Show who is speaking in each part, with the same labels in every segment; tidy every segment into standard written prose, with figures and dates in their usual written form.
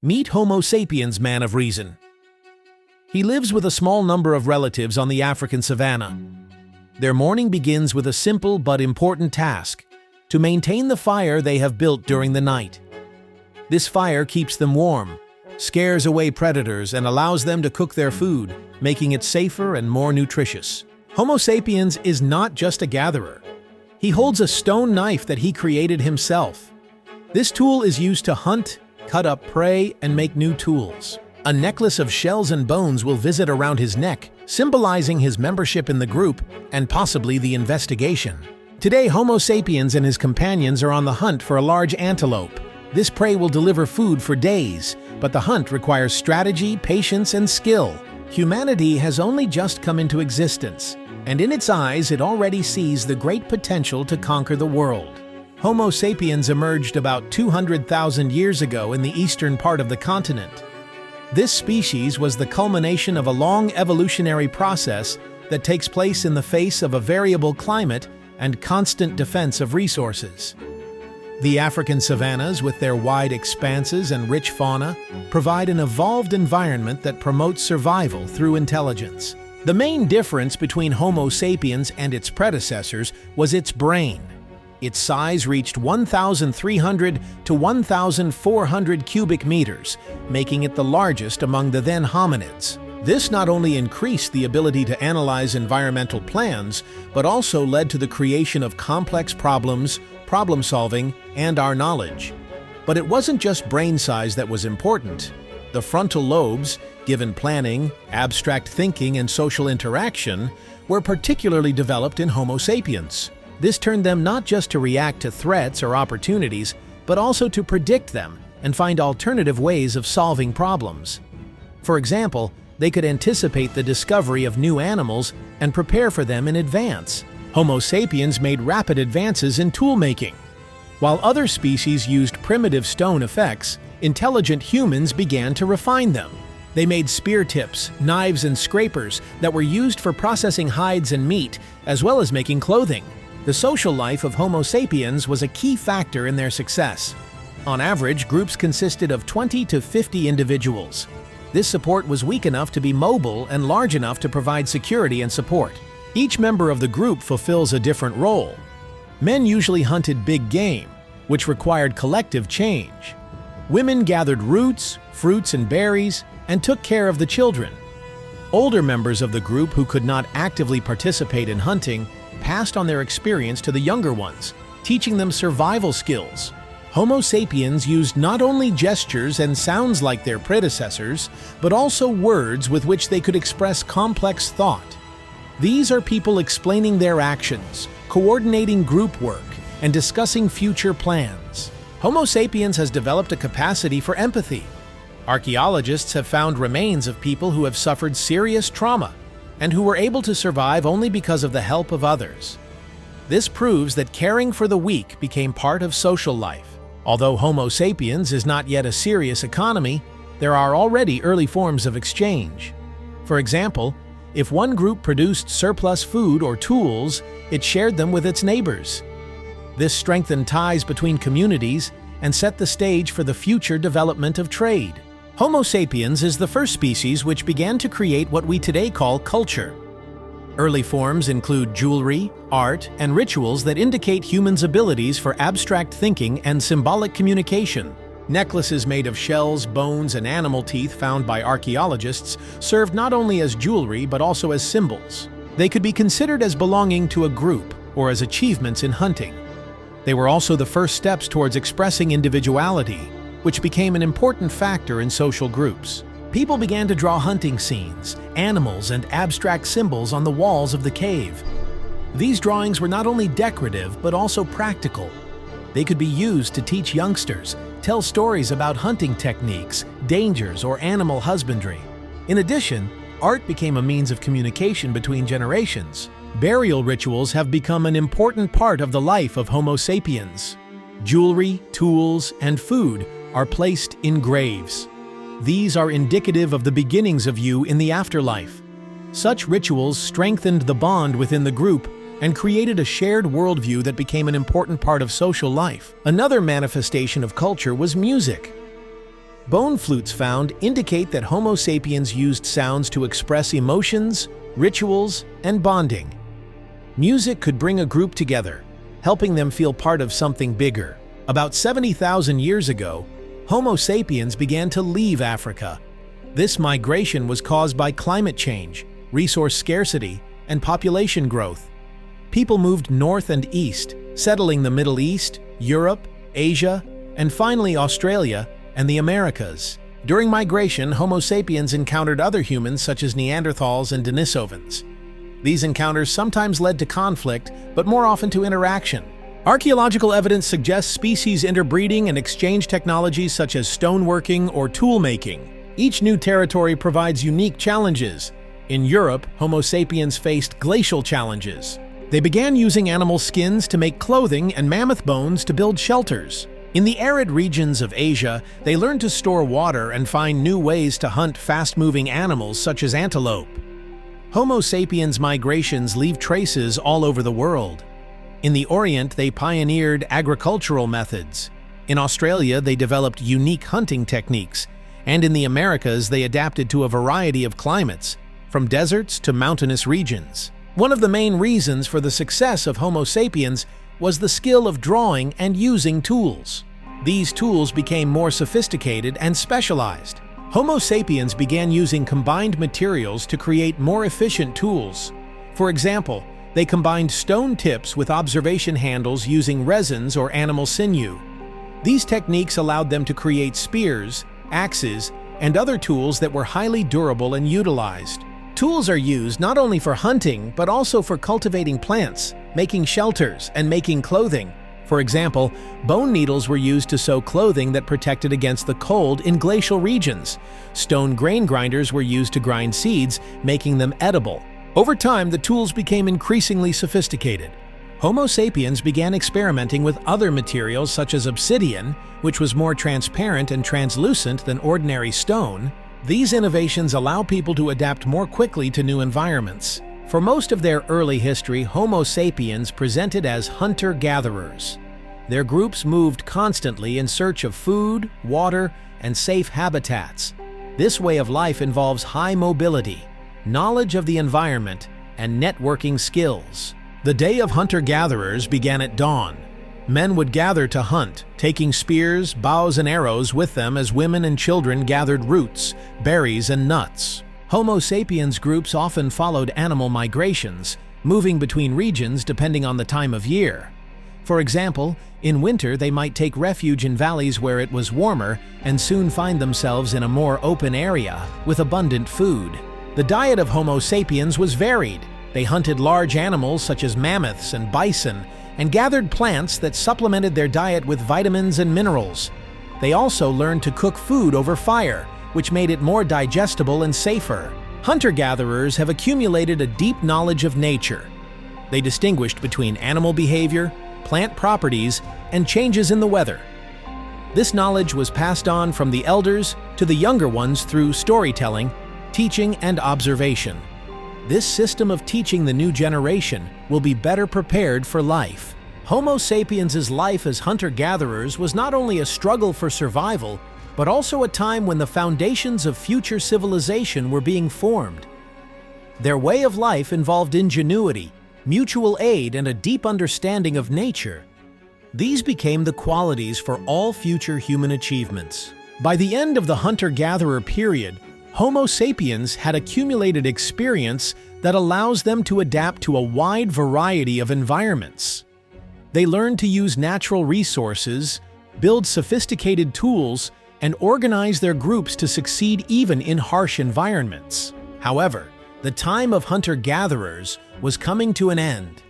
Speaker 1: Meet Homo sapiens, man of reason. He lives with a small number of relatives on the African savanna. Their morning begins with a simple but important task: to maintain the fire they have built during the night. This fire keeps them warm, scares away predators, and allows them to cook their food, making it safer and more nutritious. Homo sapiens is not just a gatherer. He holds a stone knife that he created himself. This tool is used to hunt, cut up prey, and make new tools. A necklace of shells and bones will visit around his neck, symbolizing his membership in the group and possibly the investigation. Today, Homo sapiens and his companions are on the hunt for a large antelope. This prey will deliver food for days, but the hunt requires strategy, patience, and skill. Humanity has only just come into existence, and in its eyes it already sees the great potential to conquer the world. Homo sapiens emerged about 200,000 years ago in the eastern part of the continent. This species was the culmination of a long evolutionary process that takes place in the face of a variable climate and constant defense of resources. The African savannas, with their wide expanses and rich fauna, provide an evolved environment that promotes survival through intelligence. The main difference between Homo sapiens and its predecessors was its brain. Its size reached 1,300 to 1,400 cubic meters, making it the largest among the then hominids. This not only increased the ability to analyze environmental plans, but also led to the creation of complex problems, problem solving, and our knowledge. But it wasn't just brain size that was important. The frontal lobes, given planning, abstract thinking, and social interaction, were particularly developed in Homo sapiens. This turned them not just to react to threats or opportunities, but also to predict them and find alternative ways of solving problems. For example, they could anticipate the discovery of new animals and prepare for them in advance. Homo sapiens made rapid advances in tool-making. While other species used primitive stone effects, intelligent humans began to refine them. They made spear tips, knives, and scrapers that were used for processing hides and meat, as well as making clothing. The social life of Homo sapiens was a key factor in their success. On average, groups consisted of 20 to 50 individuals. This support was weak enough to be mobile and large enough to provide security and support. Each member of the group fulfills a different role. Men usually hunted big game, which required collective change. Women gathered roots, fruits, and berries, and took care of the children. Older members of the group who could not actively participate in hunting passed on their experience to the younger ones, teaching them survival skills. Homo sapiens used not only gestures and sounds like their predecessors, but also words with which they could express complex thought. These are people explaining their actions, coordinating group work, and discussing future plans. Homo sapiens has developed a capacity for empathy. Archaeologists have found remains of people who have suffered serious trauma and who were able to survive only because of the help of others. This proves that caring for the weak became part of social life. Although Homo sapiens is not yet a serious economy, there are already early forms of exchange. For example, if one group produced surplus food or tools, it shared them with its neighbors. This strengthened ties between communities and set the stage for the future development of trade. Homo sapiens is the first species which began to create what we today call culture. Early forms include jewelry, art, and rituals that indicate humans' abilities for abstract thinking and symbolic communication. Necklaces made of shells, bones, and animal teeth found by archaeologists served not only as jewelry but also as symbols. They could be considered as belonging to a group or as achievements in hunting. They were also the first steps towards expressing individuality, which became an important factor in social groups. People began to draw hunting scenes, animals, and abstract symbols on the walls of the cave. These drawings were not only decorative but also practical. They could be used to teach youngsters, tell stories about hunting techniques, dangers, or animal husbandry. In addition, art became a means of communication between generations. Burial rituals have become an important part of the life of Homo sapiens. Jewelry, tools, and food are placed in graves. These are indicative of the beginnings of you in the afterlife. Such rituals strengthened the bond within the group and created a shared worldview that became an important part of social life. Another manifestation of culture was music. Bone flutes found indicate that Homo sapiens used sounds to express emotions, rituals, and bonding. Music could bring a group together, helping them feel part of something bigger. About 70,000 years ago, Homo sapiens began to leave Africa. This migration was caused by climate change, resource scarcity, and population growth. People moved north and east, settling the Middle East, Europe, Asia, and finally Australia and the Americas. During migration, Homo sapiens encountered other humans such as Neanderthals and Denisovans. These encounters sometimes led to conflict, but more often to interaction. Archaeological evidence suggests species interbreeding and exchange technologies such as stoneworking or tool-making. Each new territory provides unique challenges. In Europe, Homo sapiens faced glacial challenges. They began using animal skins to make clothing and mammoth bones to build shelters. In the arid regions of Asia, they learned to store water and find new ways to hunt fast-moving animals such as antelope. Homo sapiens migrations leave traces all over the world. In the Orient, they pioneered agricultural methods. In Australia, they developed unique hunting techniques. And in the Americas, they adapted to a variety of climates, from deserts to mountainous regions. One of the main reasons for the success of Homo sapiens was the skill of drawing and using tools. These tools became more sophisticated and specialized. Homo sapiens began using combined materials to create more efficient tools. For example, they combined stone tips with observation handles using resins or animal sinew. These techniques allowed them to create spears, axes, and other tools that were highly durable and utilized. Tools are used not only for hunting, but also for cultivating plants, making shelters, and making clothing. For example, bone needles were used to sew clothing that protected against the cold in glacial regions. Stone grain grinders were used to grind seeds, making them edible. Over time, the tools became increasingly sophisticated. Homo sapiens began experimenting with other materials such as obsidian, which was more transparent and translucent than ordinary stone. These innovations allow people to adapt more quickly to new environments. For most of their early history, Homo sapiens presented as hunter-gatherers. Their groups moved constantly in search of food, water, and safe habitats. This way of life involves high mobility, knowledge of the environment, and networking skills. The day of hunter-gatherers began at dawn. Men would gather to hunt, taking spears, bows, and arrows with them as women and children gathered roots, berries, and nuts. Homo sapiens groups often followed animal migrations, moving between regions depending on the time of year. For example, in winter they might take refuge in valleys where it was warmer and soon find themselves in a more open area with abundant food. The diet of Homo sapiens was varied. They hunted large animals such as mammoths and bison, and gathered plants that supplemented their diet with vitamins and minerals. They also learned to cook food over fire, which made it more digestible and safer. Hunter-gatherers have accumulated a deep knowledge of nature. They distinguished between animal behavior, plant properties, and changes in the weather. This knowledge was passed on from the elders to the younger ones through storytelling, teaching, and observation. This system of teaching the new generation will be better prepared for life. Homo sapiens' life as hunter-gatherers was not only a struggle for survival, but also a time when the foundations of future civilization were being formed. Their way of life involved ingenuity, mutual aid, and a deep understanding of nature. These became the qualities for all future human achievements. By the end of the hunter-gatherer period, Homo sapiens had accumulated experience that allows them to adapt to a wide variety of environments. They learned to use natural resources, build sophisticated tools, and organize their groups to succeed even in harsh environments. However, the time of hunter-gatherers was coming to an end.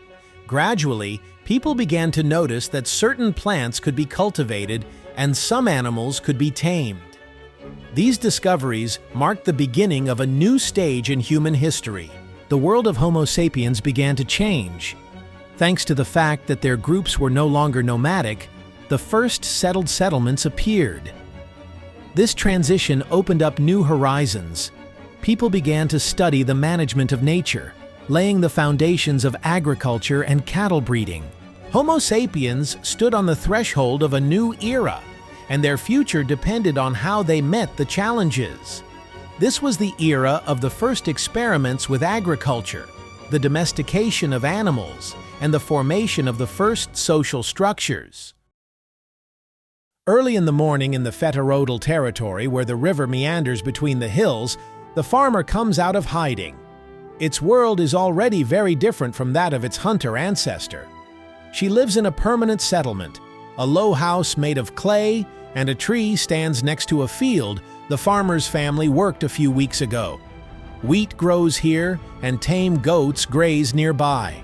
Speaker 1: Gradually, people began to notice that certain plants could be cultivated and some animals could be tamed. These discoveries marked the beginning of a new stage in human history. The world of Homo sapiens began to change. Thanks to the fact that their groups were no longer nomadic, the first settled settlements appeared. This transition opened up new horizons. People began to study the management of nature, laying the foundations of agriculture and cattle breeding. Homo sapiens stood on the threshold of a new era. and their future depended on how they met the challenges. This was the era of the first experiments with agriculture, the domestication of animals, and the formation of the first social structures. Early in the morning in the Fetarodal territory, where the river meanders between the hills, the farmer comes out of hiding. Its world is already very different from that of its hunter ancestor. She lives in a permanent settlement. A low house made of clay and a tree stands next to a field the farmer's family worked a few weeks ago. Wheat grows here and tame goats graze nearby.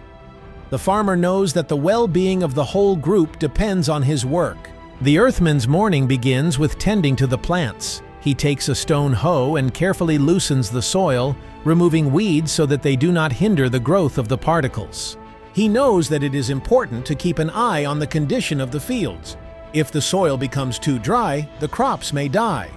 Speaker 1: The farmer knows that the well-being of the whole group depends on his work. The earthman's morning begins with tending to the plants. He takes a stone hoe and carefully loosens the soil, removing weeds so that they do not hinder the growth of the particles. He knows that it is important to keep an eye on the condition of the fields. If the soil becomes too dry, the crops may die.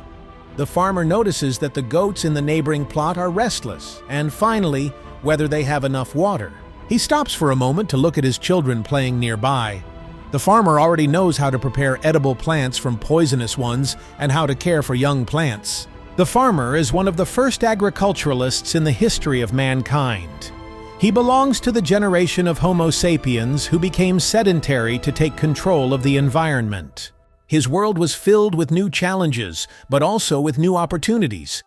Speaker 1: The farmer notices that the goats in the neighboring plot are restless, and finally, whether they have enough water. He stops for a moment to look at his children playing nearby. The farmer already knows how to prepare edible plants from poisonous ones and how to care for young plants. The farmer is one of the first agriculturalists in the history of mankind. He belongs to the generation of Homo sapiens who became sedentary to take control of the environment. His world was filled with new challenges, but also with new opportunities.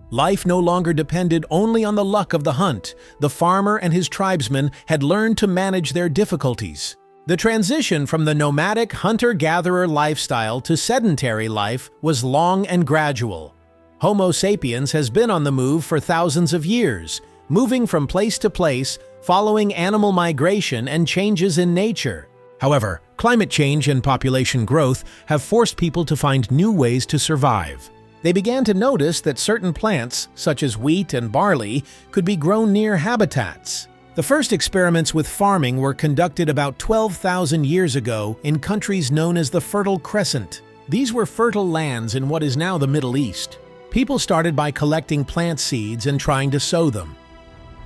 Speaker 1: Life no longer depended only on the luck of the hunt. The farmer and his tribesmen had learned to manage their difficulties. The transition from the nomadic hunter-gatherer lifestyle to sedentary life was long and gradual. Homo sapiens has been on the move for thousands of years, moving from place to place, following animal migration and changes in nature. However, climate change and population growth have forced people to find new ways to survive. They began to notice that certain plants, such as wheat and barley, could be grown near habitats. The first experiments with farming were conducted about 12,000 years ago in countries known as the Fertile Crescent. These were fertile lands in what is now the Middle East. People started by collecting plant seeds and trying to sow them.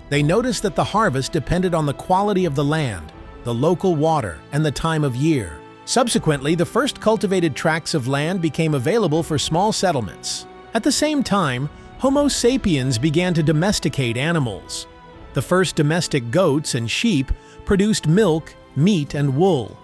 Speaker 1: They noticed that the harvest depended on the quality of the land, the local water, and the time of year. Subsequently, the first cultivated tracts of land became available for small settlements. At the same time, Homo sapiens began to domesticate animals. The first domestic goats and sheep produced milk, meat, and wool.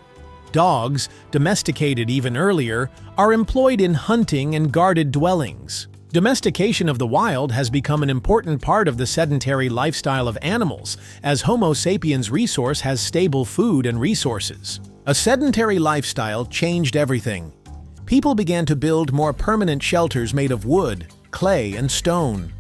Speaker 1: Dogs, domesticated even earlier, are employed in hunting and guarded dwellings. Domestication of the wild has become an important part of the sedentary lifestyle of animals, as Homo sapiens' resource has stable food and resources. A sedentary lifestyle changed everything. People began to build more permanent shelters made of wood, clay, and stone.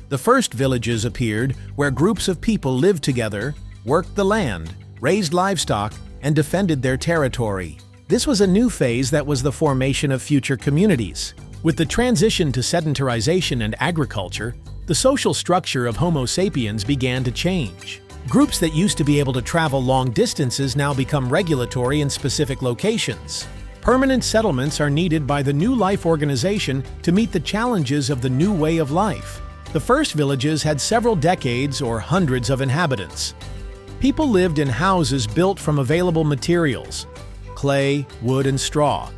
Speaker 1: The first villages appeared where groups of people lived together, worked the land, raised livestock, and defended their territory. This was a new phase that was the formation of future communities. With the transition to sedentarization and agriculture, the social structure of Homo sapiens began to change. Groups that used to be able to travel long distances now become regulatory in specific locations. Permanent settlements are needed by the new life organization to meet the challenges of the new way of life. The first villages had several decades or hundreds of inhabitants. People lived in houses built from available materials: clay, wood, and straw.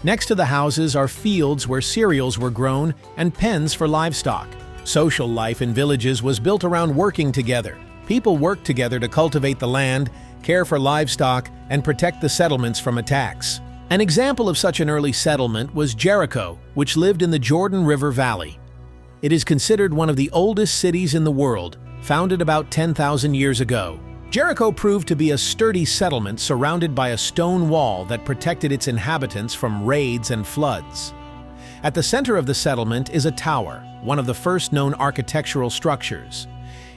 Speaker 1: Next to the houses are fields where cereals were grown and pens for livestock. Social life in villages was built around working together. People worked together to cultivate the land, care for livestock, and protect the settlements from attacks. An example of such an early settlement was Jericho, which lived in the Jordan River Valley. It is considered one of the oldest cities in the world, founded about 10,000 years ago. Jericho proved to be a sturdy settlement surrounded by a stone wall that protected its inhabitants from raids and floods. At the center of the settlement is a tower, one of the first known architectural structures.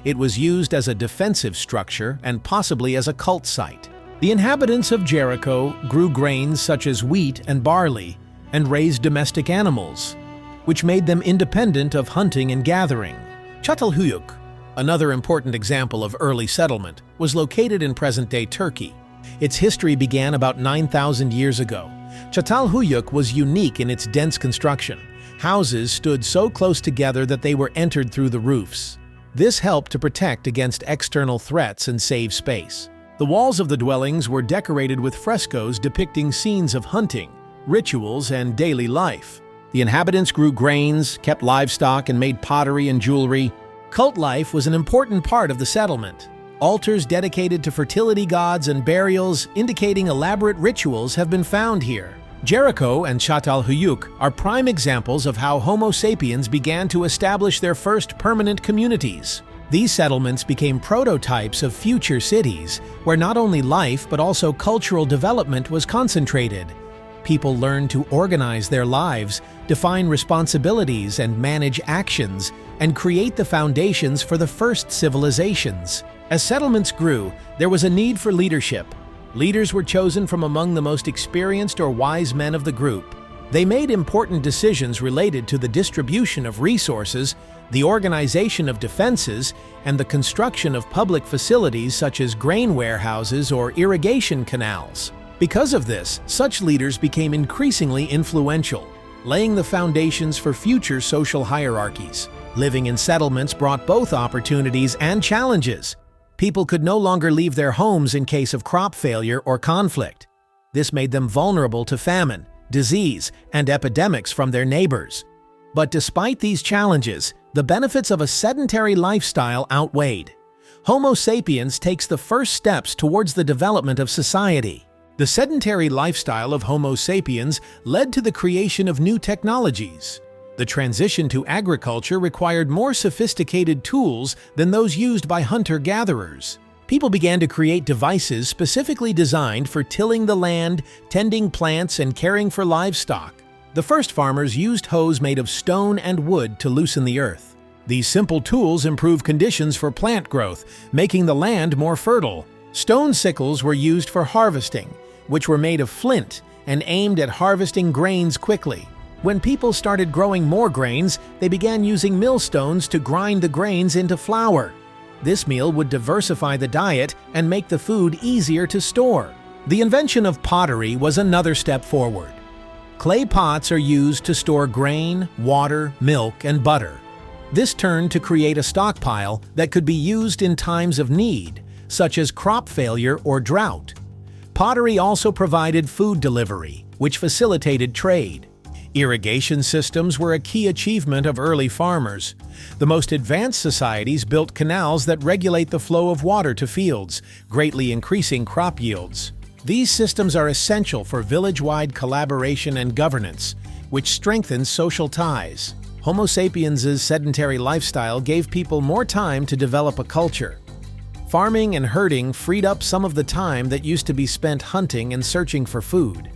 Speaker 1: It was used as a defensive structure and possibly as a cult site. The inhabitants of Jericho grew grains such as wheat and barley and raised domestic animals, which made them independent of hunting and gathering. Çatalhöyük, another important example of early settlement, was located in present-day Turkey. Its history began about 9,000 years ago. Çatalhöyük was unique in its dense construction. Houses stood so close together that they were entered through the roofs. This helped to protect against external threats and save space. The walls of the dwellings were decorated with frescoes depicting scenes of hunting, rituals, and daily life. The inhabitants grew grains, kept livestock, and made pottery and jewelry. Cult life was an important part of the settlement. Altars dedicated to fertility gods and burials indicating elaborate rituals have been found here. Jericho and Çatalhöyük are prime examples of how Homo sapiens began to establish their first permanent communities. These settlements became prototypes of future cities, where not only life but also cultural development was concentrated. People learned to organize their lives, define responsibilities and manage actions, and create the foundations for the first civilizations. As settlements grew, there was a need for leadership. Leaders were chosen from among the most experienced or wise men of the group. They made important decisions related to the distribution of resources, the organization of defenses, and the construction of public facilities such as grain warehouses or irrigation canals. Because of this, such leaders became increasingly influential, laying the foundations for future social hierarchies. Living in settlements brought both opportunities and challenges. People could no longer leave their homes in case of crop failure or conflict. This made them vulnerable to famine, disease, and epidemics from their neighbors. But despite these challenges, the benefits of a sedentary lifestyle outweighed. Homo sapiens takes the first steps towards the development of society. The sedentary lifestyle of Homo sapiens led to the creation of new technologies. The transition to agriculture required more sophisticated tools than those used by hunter-gatherers. People began to create devices specifically designed for tilling the land, tending plants, and caring for livestock. The first farmers used hoes made of stone and wood to loosen the earth. These simple tools improved conditions for plant growth, making the land more fertile. Stone sickles were used for harvesting, which were made of flint and aimed at harvesting grains quickly. When people started growing more grains, they began using millstones to grind the grains into flour. This meal would diversify the diet and make the food easier to store. The invention of pottery was another step forward. Clay pots are used to store grain, water, milk, and butter. This turned to create a stockpile that could be used in times of need, such as crop failure or drought. Pottery also provided food delivery, which facilitated trade. Irrigation systems were a key achievement of early farmers. The most advanced societies built canals that regulate the flow of water to fields, greatly increasing crop yields. These systems are essential for village-wide collaboration and governance, which strengthens social ties. Homo sapiens' sedentary lifestyle gave people more time to develop a culture. Farming and herding freed up some of the time that used to be spent hunting and searching for food.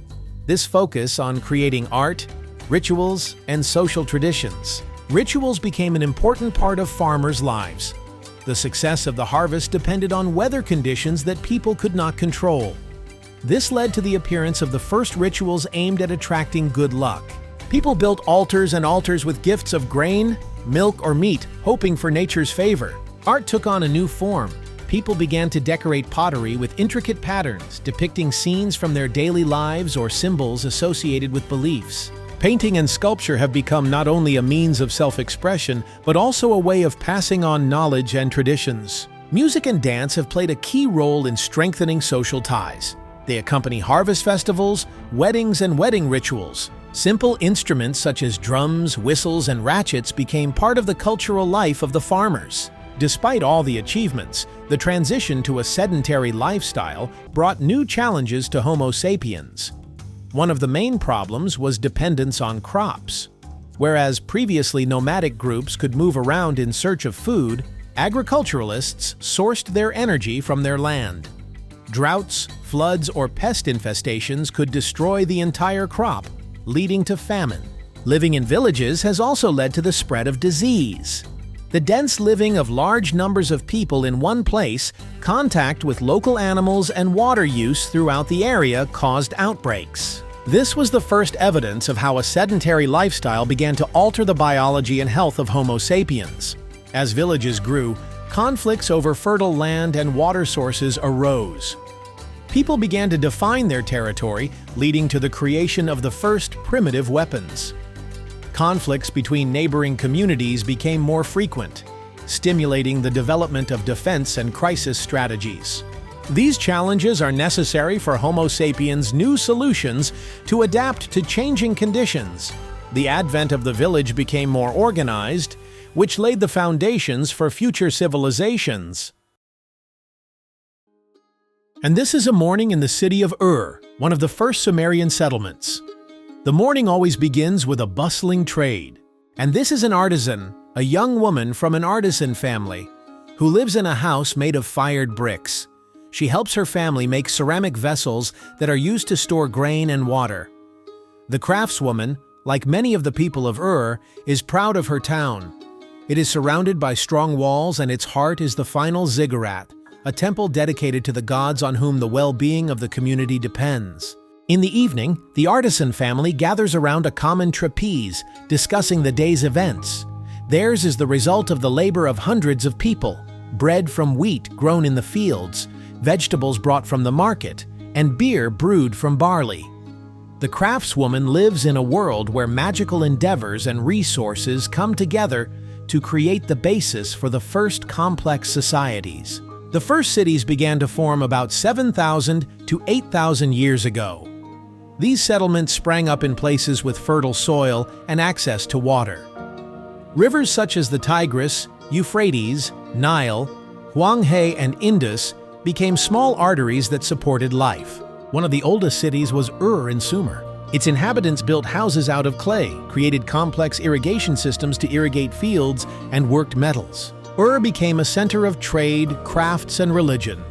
Speaker 1: This focus on creating art, rituals, and social traditions. Rituals became an important part of farmers' lives. The success of the harvest depended on weather conditions that people could not control. This led to the appearance of the first rituals aimed at attracting good luck. People built altars and altars with gifts of grain, milk, or meat, hoping for nature's favor. Art took on a new form. People began to decorate pottery with intricate patterns depicting scenes from their daily lives or symbols associated with beliefs. Painting and sculpture have become not only a means of self-expression, but also a way of passing on knowledge and traditions. Music and dance have played a key role in strengthening social ties. They accompany harvest festivals, weddings, and wedding rituals. Simple instruments such as drums, whistles, and ratchets became part of the cultural life of the farmers. Despite all the achievements, the transition to a sedentary lifestyle brought new challenges to Homo sapiens. One of the main problems was dependence on crops. Whereas previously nomadic groups could move around in search of food, agriculturalists sourced their energy from their land. Droughts, floods, or pest infestations could destroy the entire crop, leading to famine. Living in villages has also led to the spread of disease. The dense living of large numbers of people in one place, contact with local animals, and water use throughout the area caused outbreaks. This was the first evidence of how a sedentary lifestyle began to alter the biology and health of Homo sapiens. As villages grew, conflicts over fertile land and water sources arose. People began to define their territory, leading to the creation of the first primitive weapons. Conflicts between neighboring communities became more frequent, stimulating the development of defense and crisis strategies. These challenges are necessary for Homo sapiens' new solutions to adapt to changing conditions. The advent of the village became more organized, which laid the foundations for future civilizations. And this is a morning in the city of one of the first Sumerian settlements. The morning always begins with a bustling trade. And this is an artisan, a young woman from an artisan family, who lives in a house made of fired bricks. She helps her family make ceramic vessels that are used to store grain and water. The craftswoman, like many of the people of is proud of her town. It is surrounded by strong walls, and its heart is the final ziggurat, a temple dedicated to the gods on whom the well-being of the community depends. In the evening, the artisan family gathers around a common trapeze, discussing the day's events. Theirs is the result of the labor of hundreds of people, bread from wheat grown in the fields, vegetables brought from the market, and beer brewed from barley. The craftswoman lives in a world where magical endeavors and resources come together to create the basis for the first complex societies. The first cities began to form about 7,000 to 8,000 years ago. These settlements sprang up in places with fertile soil and access to water. Rivers such as the Tigris, Euphrates, Nile, Huanghe, and Indus became small arteries that supported life. One of the oldest cities was in Sumer. Its inhabitants built houses out of clay, created complex irrigation systems to irrigate fields, and worked metals. Became a center of trade, crafts, and religion.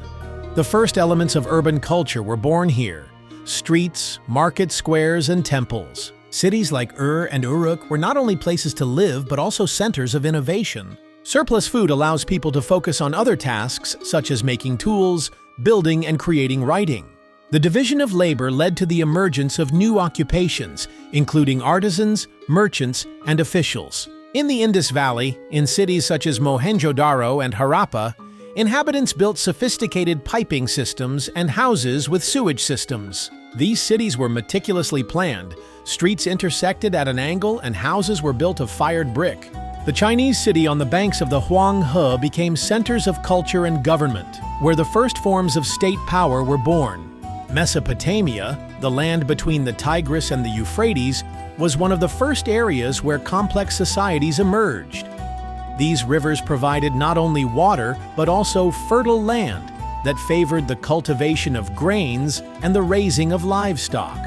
Speaker 1: The first elements of urban culture were born here: streets, market squares, and temples. Cities like and Uruk were not only places to live but also centers of innovation. Surplus food allows people to focus on other tasks such as making tools, building, and creating writing. The division of labor led to the emergence of new occupations, including artisans, merchants, and officials. In the Indus Valley, in cities such as Mohenjo-Daro and Harappa, inhabitants built sophisticated piping systems and houses with sewage systems. These cities were meticulously planned. Streets intersected at an angle, and houses were built of fired brick. The Chinese city on the banks of the Huanghe became centers of culture and government, where the first forms of state power were born. Mesopotamia, the land between the Tigris and the Euphrates, was one of the first areas where complex societies emerged. These rivers provided not only water, but also fertile land that favored the cultivation of grains and the raising of livestock.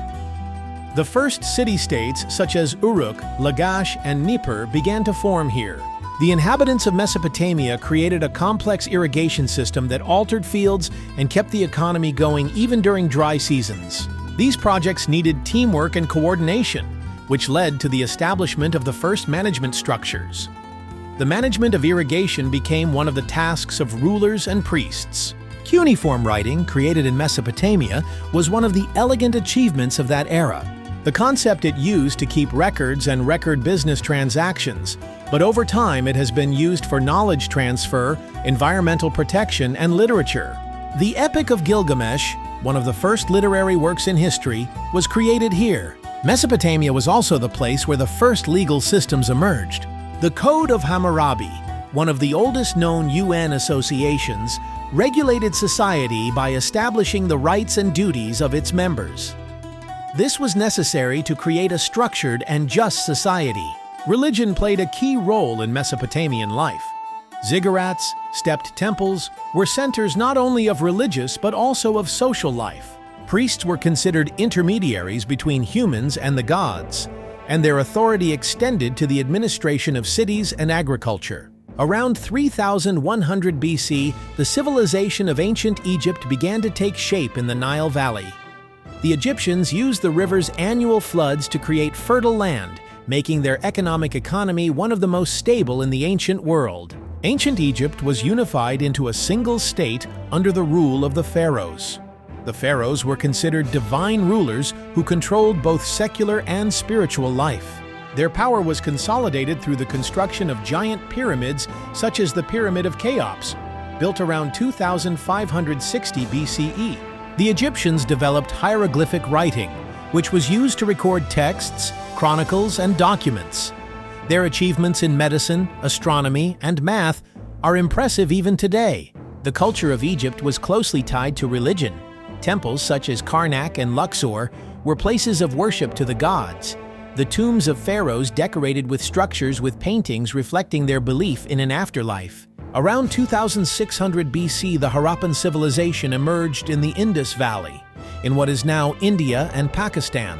Speaker 1: The first city-states such as Uruk, Lagash, and Nippur began to form here. The inhabitants of Mesopotamia created a complex irrigation system that altered fields and kept the economy going even during dry seasons. These projects needed teamwork and coordination, which led to the establishment of the first management structures. The management of irrigation became one of the tasks of rulers and priests. Cuneiform writing, created in Mesopotamia, was one of the elegant achievements of that era. The concept it used to keep records and record business transactions, but over time it has been used for knowledge transfer, environmental protection, and literature. The Epic of Gilgamesh, one of the first literary works in history, was created here. Mesopotamia was also the place where the first legal systems emerged. The Code of Hammurabi, one of the oldest known UN associations, regulated society by establishing the rights and duties of its members. This was necessary to create a structured and just society. Religion played a key role in Mesopotamian life. Ziggurats, stepped temples, were centers not only of religious but also of social life. Priests were considered intermediaries between humans and the gods, and their authority extended to the administration of cities and agriculture. Around 3100 BC, the civilization of ancient Egypt began to take shape in the Nile Valley. The Egyptians used the river's annual floods to create fertile land, making their economic economy one of the most stable in the ancient world. Ancient Egypt was unified into a single state under the rule of the pharaohs. The pharaohs were considered divine rulers who controlled both secular and spiritual life. Their power was consolidated through the construction of giant pyramids such as the Pyramid of Cheops, built around 2560 BCE. The Egyptians developed hieroglyphic writing, which was used to record texts, chronicles, and documents. Their achievements in medicine, astronomy, and math are impressive even today. The culture of Egypt was closely tied to religion. Temples such as Karnak and Luxor were places of worship to the gods. The tombs of pharaohs decorated with structures with paintings reflecting their belief in an afterlife. Around 2600 BC, the Harappan civilization emerged in the Indus Valley, in what is now India and Pakistan.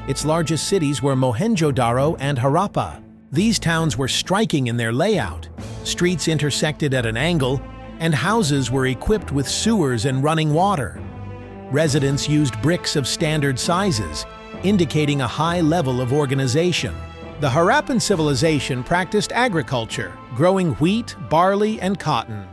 Speaker 1: Its largest cities were Mohenjo-daro and Harappa. These towns were striking in their layout. Streets intersected at an angle, and houses were equipped with sewers and running water. Residents used bricks of standard sizes, indicating a high level of organization. The Harappan civilization practiced agriculture, growing wheat, barley, and cotton.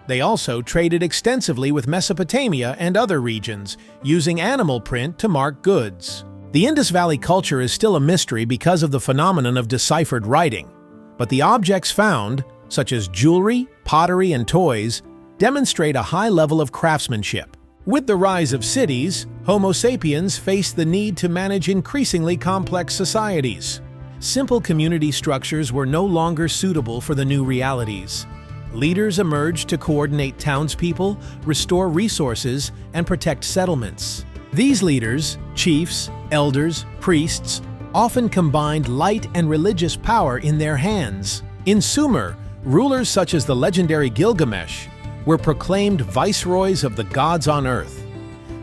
Speaker 1: They also traded extensively with Mesopotamia and other regions, using animal print to mark goods. The Indus Valley culture is still a mystery because of the phenomenon of deciphered writing, but the objects found, such as jewelry, pottery, and toys, demonstrate a high level of craftsmanship. With the rise of cities, Homo sapiens faced the need to manage increasingly complex societies. Simple community structures were no longer suitable for the new realities. Leaders emerged to coordinate townspeople, restore resources, and protect settlements. These leaders, chiefs, elders, priests, often combined light and religious power in their hands. In Sumer, rulers such as the legendary Gilgamesh were proclaimed viceroys of the gods on earth.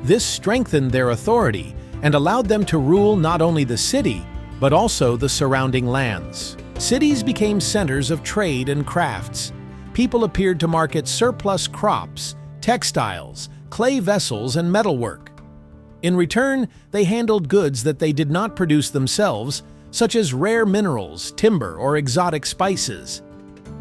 Speaker 1: This strengthened their authority and allowed them to rule not only the city, but also the surrounding lands. Cities became centers of trade and crafts. People appeared to market surplus crops, textiles, clay vessels, and metalwork. In return, they handled goods that they did not produce themselves, such as rare minerals, timber, or exotic spices.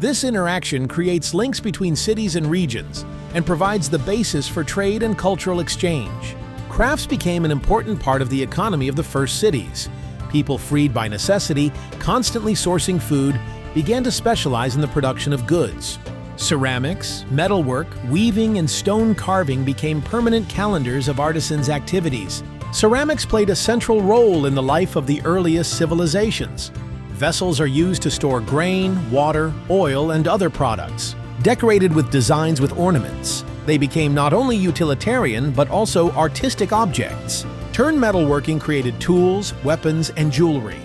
Speaker 1: This interaction creates links between cities and regions and provides the basis for trade and cultural exchange. Crafts became an important part of the economy of the first cities. People freed by necessity, constantly sourcing food, began to specialize in the production of goods. Ceramics, metalwork, weaving, and stone carving became permanent calendars of artisans' activities. Ceramics played a central role in the life of the earliest civilizations. Vessels are used to store grain, water, oil, and other products. Decorated with designs with ornaments, they became not only utilitarian but also artistic objects. Turn metalworking created tools, weapons, and jewelry.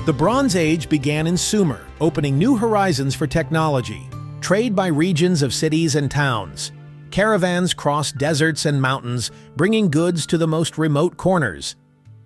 Speaker 1: The Bronze Age began in Sumer, opening new horizons for technology. Trade by regions of cities and towns. Caravans crossed deserts and mountains, bringing goods to the most remote corners.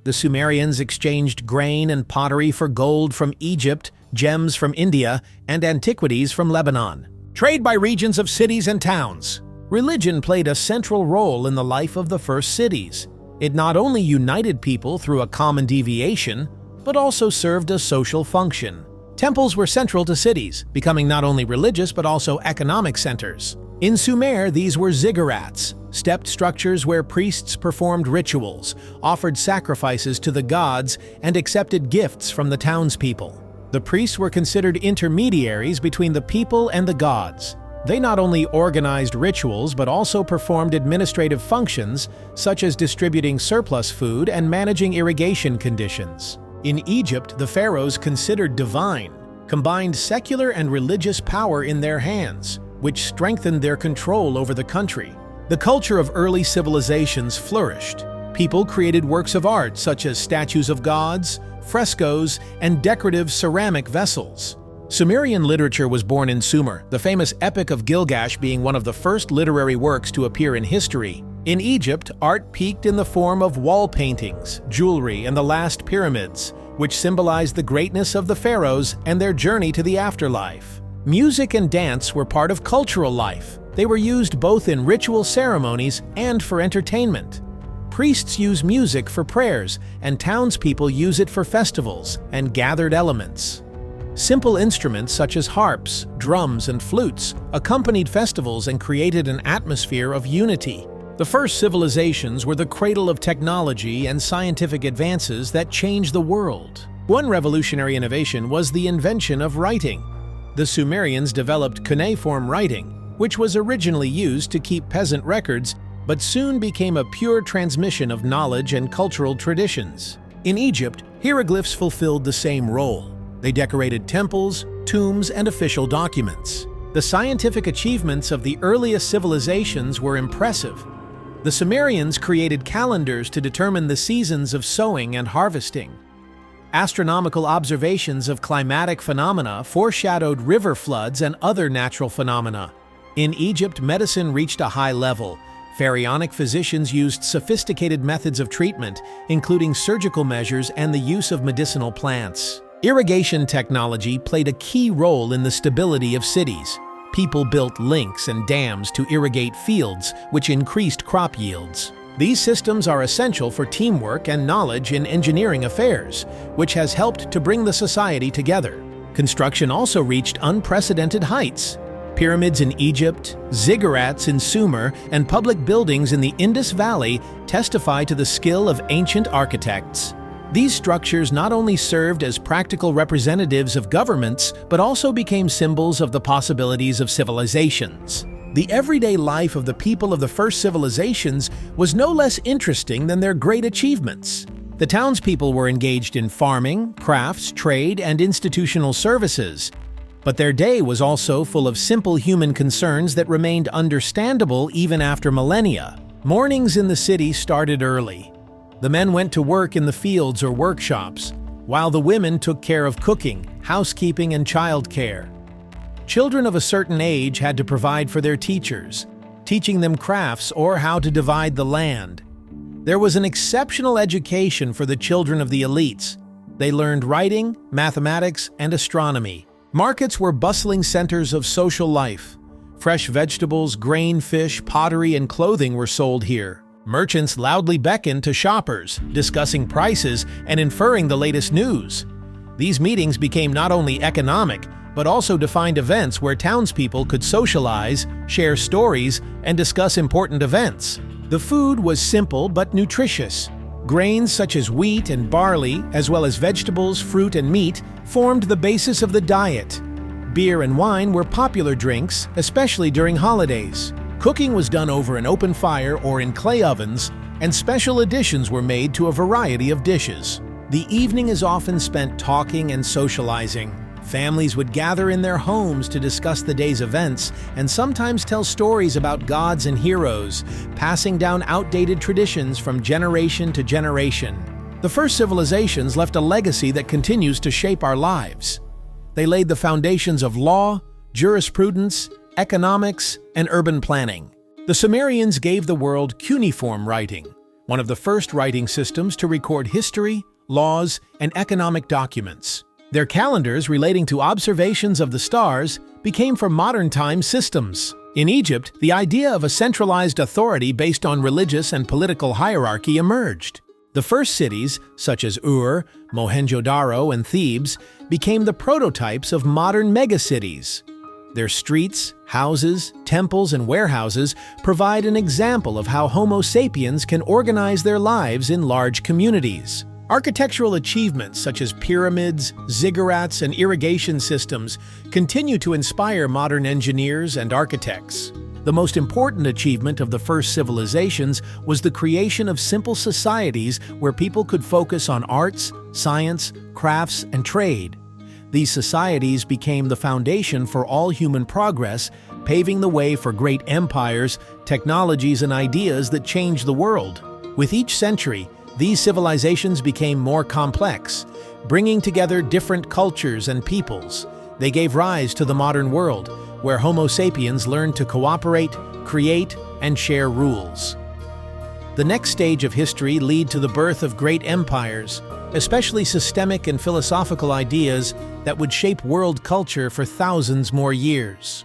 Speaker 1: The Sumerians exchanged grain and pottery for gold from Egypt, gems from India, and antiquities from Lebanon. Trade by regions of cities and towns. Religion played a central role in the life of the first cities. It not only united people through a common deviation, but also served a social function. Temples were central to cities, becoming not only religious but also economic centers. In Sumer, these were ziggurats, stepped structures where priests performed rituals, offered sacrifices to the gods, and accepted gifts from the townspeople. The priests were considered intermediaries between the people and the gods. They not only organized rituals but also performed administrative functions such as distributing surplus food and managing irrigation conditions. In Egypt, the pharaohs, considered divine, combined secular and religious power in their hands, which strengthened their control over the country. The culture of early civilizations flourished. People created works of art such as statues of gods, frescoes, and decorative ceramic vessels. Sumerian literature was born in Sumer, the famous Epic of Gilgamesh being one of the first literary works to appear in history. In Egypt, art peaked in the form of wall paintings, jewelry, and the last pyramids, which symbolized the greatness of the pharaohs and their journey to the afterlife. Music and dance were part of cultural life. They were used both in ritual ceremonies and for entertainment. Priests use music for prayers, and townspeople use it for festivals and gathered elements. Simple instruments such as harps, drums, and flutes accompanied festivals and created an atmosphere of unity. The first civilizations were the cradle of technology and scientific advances that changed the world. One revolutionary innovation was the invention of writing. The Sumerians developed cuneiform writing, which was originally used to keep peasant records, but soon became a pure transmission of knowledge and cultural traditions. In Egypt, hieroglyphs fulfilled the same role. They decorated temples, tombs, and official documents. The scientific achievements of the earliest civilizations were impressive. The Sumerians created calendars to determine the seasons of sowing and harvesting. Astronomical observations of climatic phenomena foreshadowed river floods and other natural phenomena. In Egypt, medicine reached a high level. Pharaonic physicians used sophisticated methods of treatment, including surgical measures and the use of medicinal plants. Irrigation technology played a key role in the stability of cities. People built links and dams to irrigate fields, which increased crop yields. These systems are essential for teamwork and knowledge in engineering affairs, which has helped to bring the society together. Construction also reached unprecedented heights. Pyramids in Egypt, ziggurats in Sumer, and public buildings in the Indus Valley testify to the skill of ancient architects. These structures not only served as practical representatives of governments, but also became symbols of the possibilities of civilizations. The everyday life of the people of the first civilizations was no less interesting than their great achievements. The townspeople were engaged in farming, crafts, trade, and institutional services. But their day was also full of simple human concerns that remained understandable even after millennia. Mornings in the city started early. The men went to work in the fields or workshops, while the women took care of cooking, housekeeping, and childcare. Children of a certain age had to provide for their teachers, teaching them crafts or how to divide the land. There was an exceptional education for the children of the elites. They learned writing, mathematics, and astronomy. Markets were bustling centers of social life. Fresh vegetables, grain, fish, pottery, and clothing were sold here. Merchants loudly beckoned to shoppers, discussing prices and inferring the latest news. These meetings became not only economic, but also defined events where townspeople could socialize, share stories, and discuss important events. The food was simple but nutritious. Grains such as wheat and barley, as well as vegetables, fruit, and meat, formed the basis of the diet. Beer and wine were popular drinks, especially during holidays. Cooking was done over an open fire or in clay ovens, and special additions were made to a variety of dishes. The evening is often spent talking and socializing. Families would gather in their homes to discuss the day's events and sometimes tell stories about gods and heroes, passing down outdated traditions from generation to generation. The first civilizations left a legacy that continues to shape our lives. They laid the foundations of law, jurisprudence, economics, and urban planning. The Sumerians gave the world cuneiform writing, one of the first writing systems to record history, laws, and economic documents. Their calendars relating to observations of the stars became for modern time systems. In Egypt, the idea of a centralized authority based on religious and political hierarchy emerged. The first cities, such as Ur, Mohenjo-Daro, and Thebes, became the prototypes of modern megacities. Their streets, houses, temples, and warehouses provide an example of how Homo sapiens can organize their lives in large communities. Architectural achievements such as pyramids, ziggurats, and irrigation systems continue to inspire modern engineers and architects. The most important achievement of the first civilizations was the creation of simple societies where people could focus on arts, science, crafts, and trade. These societies became the foundation for all human progress, paving the way for great empires, technologies, and ideas that changed the world. With each century, these civilizations became more complex, bringing together different cultures and peoples. They gave rise to the modern world, where Homo sapiens learned to cooperate, create, and share rules. The next stage of history led to the birth of great empires, especially systemic and philosophical ideas that would shape world culture for thousands more years.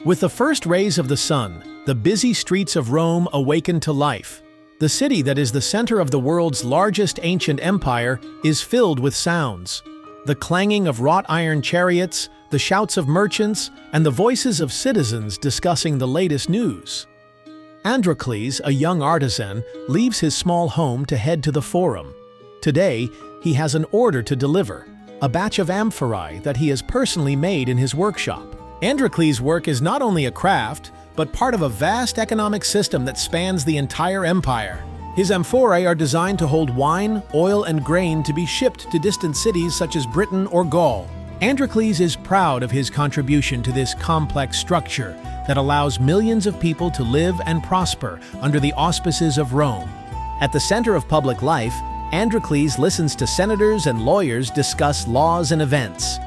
Speaker 1: With the first rays of the sun, the busy streets of Rome awakened to life. The city that is the center of the world's largest ancient empire is filled with sounds. The clanging of wrought iron chariots, the shouts of merchants, and the voices of citizens discussing the latest news. Androcles, a young artisan, leaves his small home to head to the forum. Today, he has an order to deliver, a batch of amphorae that he has personally made in his workshop. Androcles' work is not only a craft, but part of a vast economic system that spans the entire empire. His amphorae are designed to hold wine, oil, and grain to be shipped to distant cities such as Britain or Gaul. Androcles is proud of his contribution to this complex structure that allows millions of people to live and prosper under the auspices of Rome. At the center of public life, Androcles listens to senators and lawyers discuss laws and events.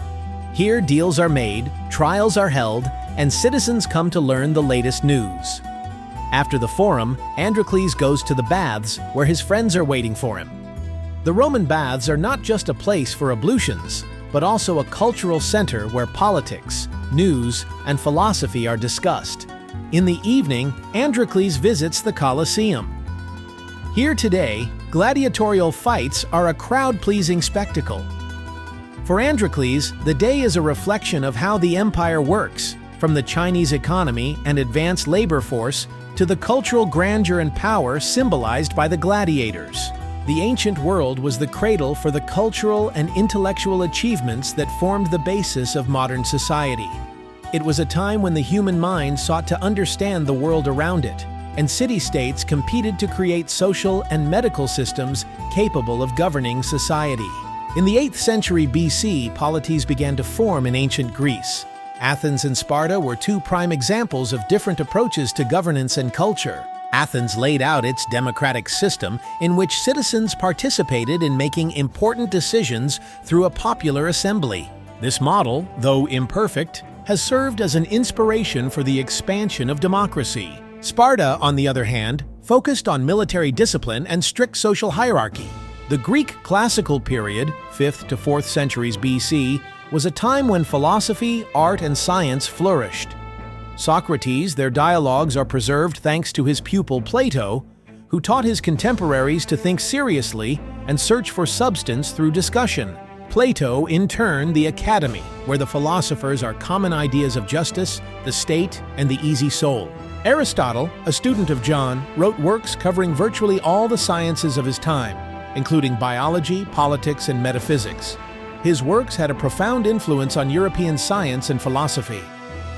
Speaker 1: Here, deals are made, trials are held, and citizens come to learn the latest news. After the forum, Androcles goes to the baths, where his friends are waiting for him. The Roman baths are not just a place for ablutions, but also a cultural center where politics, news, and philosophy are discussed. In the evening, Androcles visits the Colosseum. Here today, gladiatorial fights are a crowd-pleasing spectacle. For Androcles, the day is a reflection of how the empire works, from the Chinese economy and advanced labor force to the cultural grandeur and power symbolized by the gladiators. The ancient world was the cradle for the cultural and intellectual achievements that formed the basis of modern society. It was a time when the human mind sought to understand the world around it, and city-states competed to create social and medical systems capable of governing society. In the 8th century BC, polities began to form in ancient Greece. Athens and Sparta were two prime examples of different approaches to governance and culture. Athens laid out its democratic system in which citizens participated in making important decisions through a popular assembly. This model, though imperfect, has served as an inspiration for the expansion of democracy. Sparta, on the other hand, focused on military discipline and strict social hierarchy. The Greek classical period, 5th to 4th centuries BC, was a time when philosophy, art, and science flourished. Socrates, their dialogues are preserved thanks to his pupil Plato, who taught his contemporaries to think seriously and search for substance through discussion. Plato, in turn, the academy, where the philosophers are common ideas of justice, the state, and the easy soul. Aristotle, a student of John, wrote works covering virtually all the sciences of his time, including biology, politics, and metaphysics. His works had a profound influence on European science and philosophy.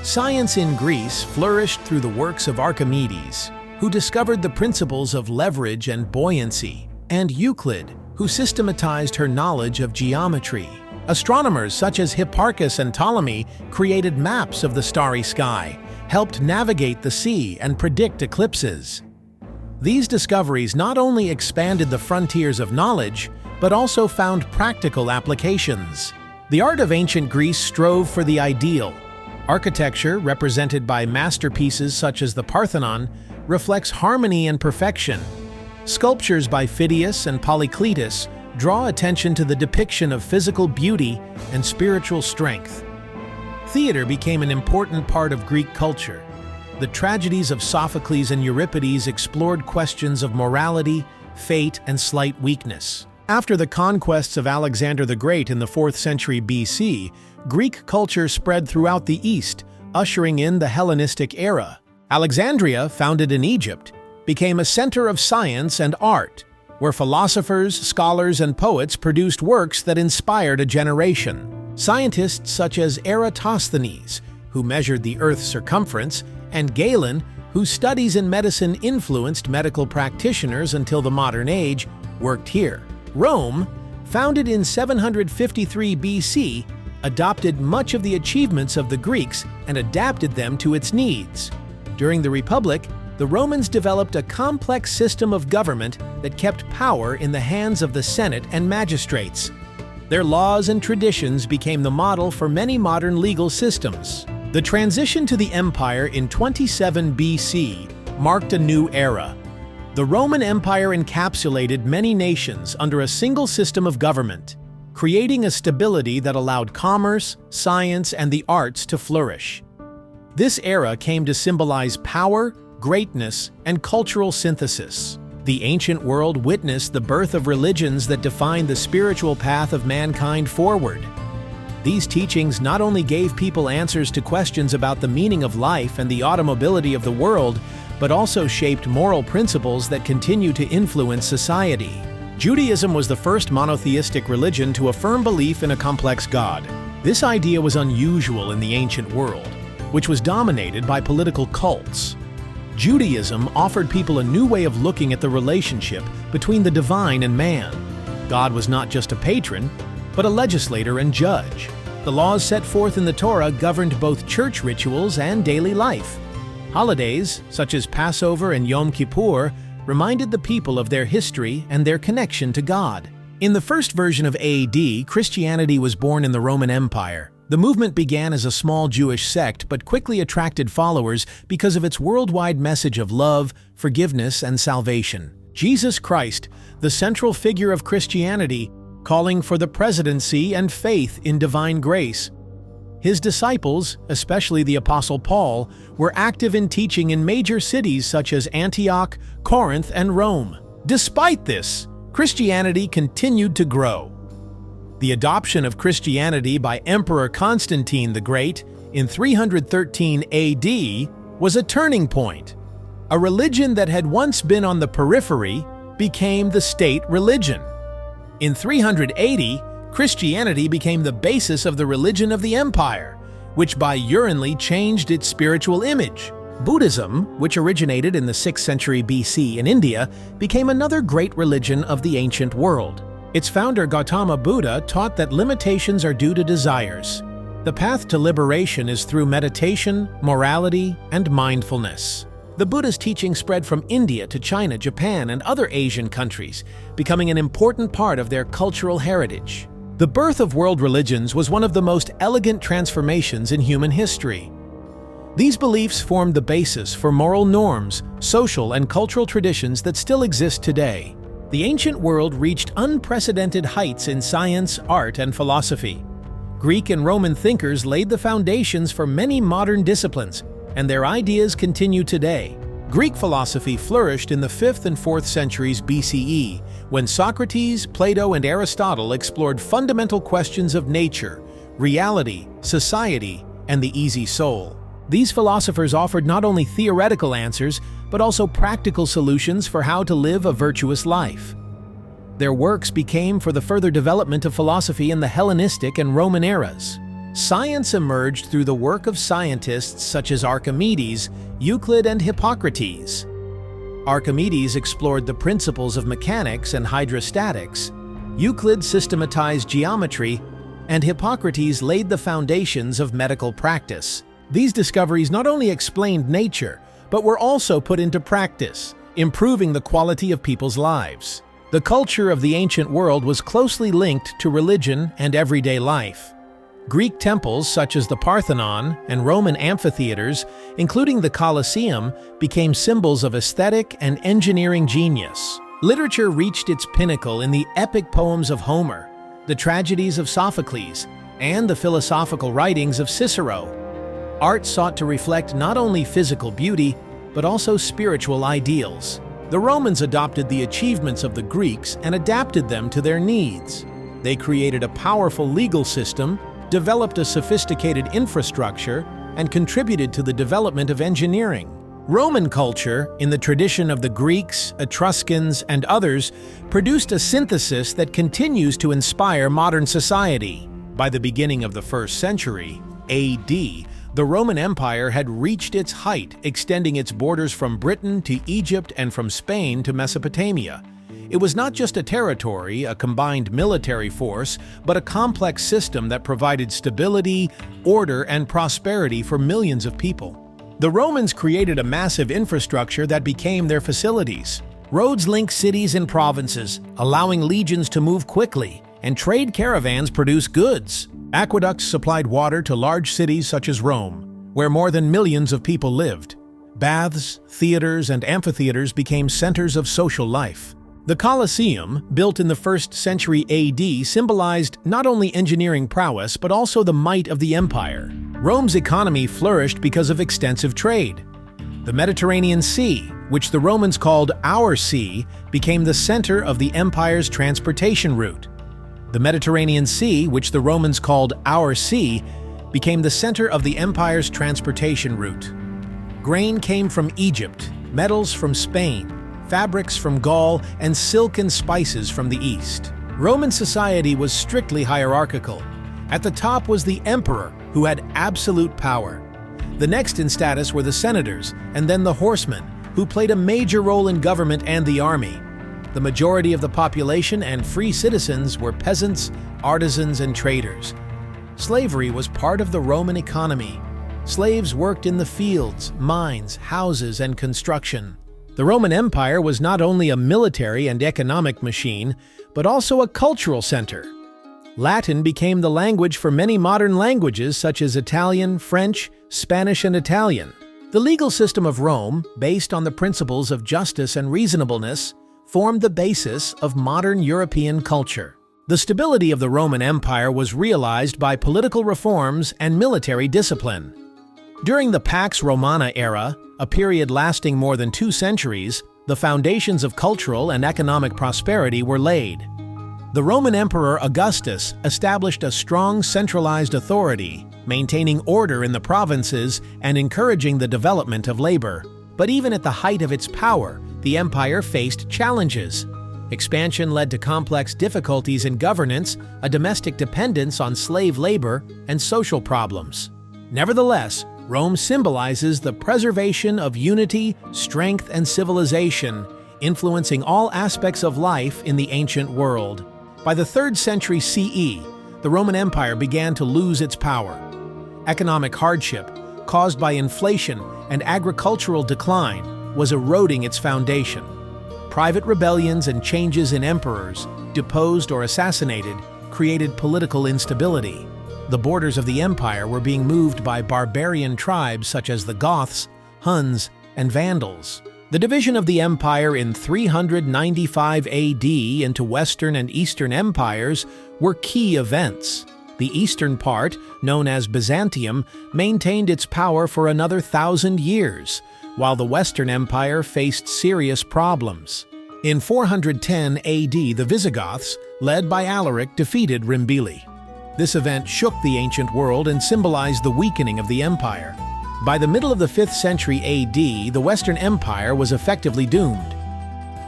Speaker 1: Science in Greece flourished through the works of Archimedes, who discovered the principles of leverage and buoyancy, and Euclid, who systematized her knowledge of geometry. Astronomers such as Hipparchus and Ptolemy created maps of the starry sky, helped navigate the sea, and predict eclipses. These discoveries not only expanded the frontiers of knowledge, but also found practical applications. The art of ancient Greece strove for the ideal. Architecture, represented by masterpieces such as the Parthenon, reflects harmony and perfection. Sculptures by Phidias and Polycletus draw attention to the depiction of physical beauty and spiritual strength. Theater became an important part of Greek culture. The tragedies of Sophocles and Euripides explored questions of morality, fate, and slight weakness. After the conquests of Alexander the Great in the 4th century BC, Greek culture spread throughout the East, ushering in the Hellenistic era. Alexandria, founded in Egypt, became a center of science and art, where philosophers, scholars, and poets produced works that inspired a generation. Scientists such as Eratosthenes, who measured the Earth's circumference, and Galen, whose studies in medicine influenced medical practitioners until the modern age, worked here. Rome, founded in 753 BC, adopted much of the achievements of the Greeks and adapted them to its needs. During the Republic, the Romans developed a complex system of government that kept power in the hands of the Senate and magistrates. Their laws and traditions became the model for many modern legal systems. The transition to the empire in 27 BC marked a new era. The Roman Empire encapsulated many nations under a single system of government, creating a stability that allowed commerce, science, and the arts to flourish. This era came to symbolize power, greatness, and cultural synthesis. The ancient world witnessed the birth of religions that defined the spiritual path of mankind forward. These teachings not only gave people answers to questions about the meaning of life and the automobility of the world, but also shaped moral principles that continue to influence society. Judaism was the first monotheistic religion to affirm belief in a complex God. This idea was unusual in the ancient world, which was dominated by political cults. Judaism offered people a new way of looking at the relationship between the divine and man. God was not just a patron, but a legislator and judge. The laws set forth in the Torah governed both church rituals and daily life. Holidays, such as Passover and Yom Kippur, reminded the people of their history and their connection to God. In the first version of AD, Christianity was born in the Roman Empire. The movement began as a small Jewish sect but quickly attracted followers because of its worldwide message of love, forgiveness, and salvation. Jesus Christ, the central figure of Christianity, calling for the presidency and faith in divine grace. His disciples, especially the Apostle Paul, were active in teaching in major cities such as Antioch, Corinth, and Rome. Despite this, Christianity continued to grow. The adoption of Christianity by Emperor Constantine the Great in 313 AD was a turning point. A religion that had once been on the periphery became the state religion. In 380, Christianity became the basis of the religion of the empire, which by urgency changed its spiritual image. Buddhism, which originated in the 6th century BC in India, became another great religion of the ancient world. Its founder Gautama Buddha taught that limitations are due to desires. The path to liberation is through meditation, morality, and mindfulness. The Buddha's teaching spread from India to China, Japan, and other Asian countries, becoming an important part of their cultural heritage. The birth of world religions was one of the most elegant transformations in human history. These beliefs formed the basis for moral norms, social and cultural traditions that still exist today. The ancient world reached unprecedented heights in science, art, and philosophy. Greek and Roman thinkers laid the foundations for many modern disciplines, and their ideas continue today. Greek philosophy flourished in the 5th and 4th centuries BCE, when Socrates, Plato, and Aristotle explored fundamental questions of nature, reality, society, and the easy soul. These philosophers offered not only theoretical answers, but also practical solutions for how to live a virtuous life. Their works became for the further development of philosophy in the Hellenistic and Roman eras. Science emerged through the work of scientists such as Archimedes, Euclid, and Hippocrates. Archimedes explored the principles of mechanics and hydrostatics. Euclid systematized geometry, and Hippocrates laid the foundations of medical practice. These discoveries not only explained nature, but were also put into practice, improving the quality of people's lives. The culture of the ancient world was closely linked to religion and everyday life. Greek temples such as the Parthenon and Roman amphitheaters, including the Colosseum, became symbols of aesthetic and engineering genius. Literature reached its pinnacle in the epic poems of Homer, the tragedies of Sophocles, and the philosophical writings of Cicero. Art sought to reflect not only physical beauty, but also spiritual ideals. The Romans adopted the achievements of the Greeks and adapted them to their needs. They created a powerful legal system, developed a sophisticated infrastructure, and contributed to the development of engineering. Roman culture, in the tradition of the Greeks, Etruscans, and others, produced a synthesis that continues to inspire modern society. By the beginning of the 1st century, AD, the Roman Empire had reached its height, extending its borders from Britain to Egypt and from Spain to Mesopotamia. It was not just a territory, a combined military force, but a complex system that provided stability, order, and prosperity for millions of people. The Romans created a massive infrastructure that became their facilities. Roads linked cities and provinces, allowing legions to move quickly, and trade caravans produced goods. Aqueducts supplied water to large cities such as Rome, where more than millions of people lived. Baths, theaters, and amphitheaters became centers of social life. The Colosseum, built in the 1st century AD, symbolized not only engineering prowess but also the might of the empire. Rome's economy flourished because of extensive trade. The Mediterranean Sea, which the Romans called Our Sea, became the center of the empire's transportation route. The Mediterranean Sea, which the Romans called Our Sea, became the center of the empire's transportation route. Grain came from Egypt, metals from Spain, fabrics from Gaul, and silk and spices from the East. Roman society was strictly hierarchical. At the top was the emperor, who had absolute power. The next in status were the senators, and then the horsemen, who played a major role in government and the army. The majority of the population and free citizens were peasants, artisans, and traders. Slavery was part of the Roman economy. Slaves worked in the fields, mines, houses, and construction. The Roman Empire was not only a military and economic machine, but also a cultural center. Latin became the language for many modern languages such as Italian, French, Spanish, and Italian. The legal system of Rome, based on the principles of justice and reasonableness, formed the basis of modern European culture. The stability of the Roman Empire was realized by political reforms and military discipline. During the Pax Romana era, a period lasting more than 2 centuries, the foundations of cultural and economic prosperity were laid. The Roman Emperor Augustus established a strong centralized authority, maintaining order in the provinces and encouraging the development of labor. But even at the height of its power, the empire faced challenges. Expansion led to complex difficulties in governance, a domestic dependence on slave labor, and social problems. Nevertheless, Rome symbolizes the preservation of unity, strength, and civilization, influencing all aspects of life in the ancient world. By the 3rd century CE, the Roman Empire began to lose its power. Economic hardship, caused by inflation and agricultural decline, was eroding its foundation. Private rebellions and changes in emperors, deposed or assassinated, created political instability. The borders of the empire were being moved by barbarian tribes such as the Goths, Huns, and Vandals. The division of the empire in 395 AD into Western and Eastern empires were key events. The eastern part, known as Byzantium, maintained its power for another 1,000 years, while the Western Empire faced serious problems. In 410 AD, the Visigoths, led by Alaric, defeated Rimbili. This event shook the ancient world and symbolized the weakening of the empire. By the middle of the 5th century AD, the Western Empire was effectively doomed.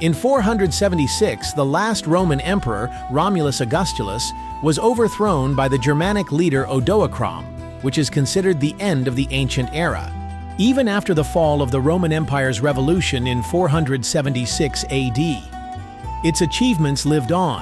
Speaker 1: In 476, the last Roman emperor, Romulus Augustulus, was overthrown by the Germanic leader Odoacre, which is considered the end of the ancient era. Even after the fall of the Roman Empire's revolution in 476 AD, its achievements lived on,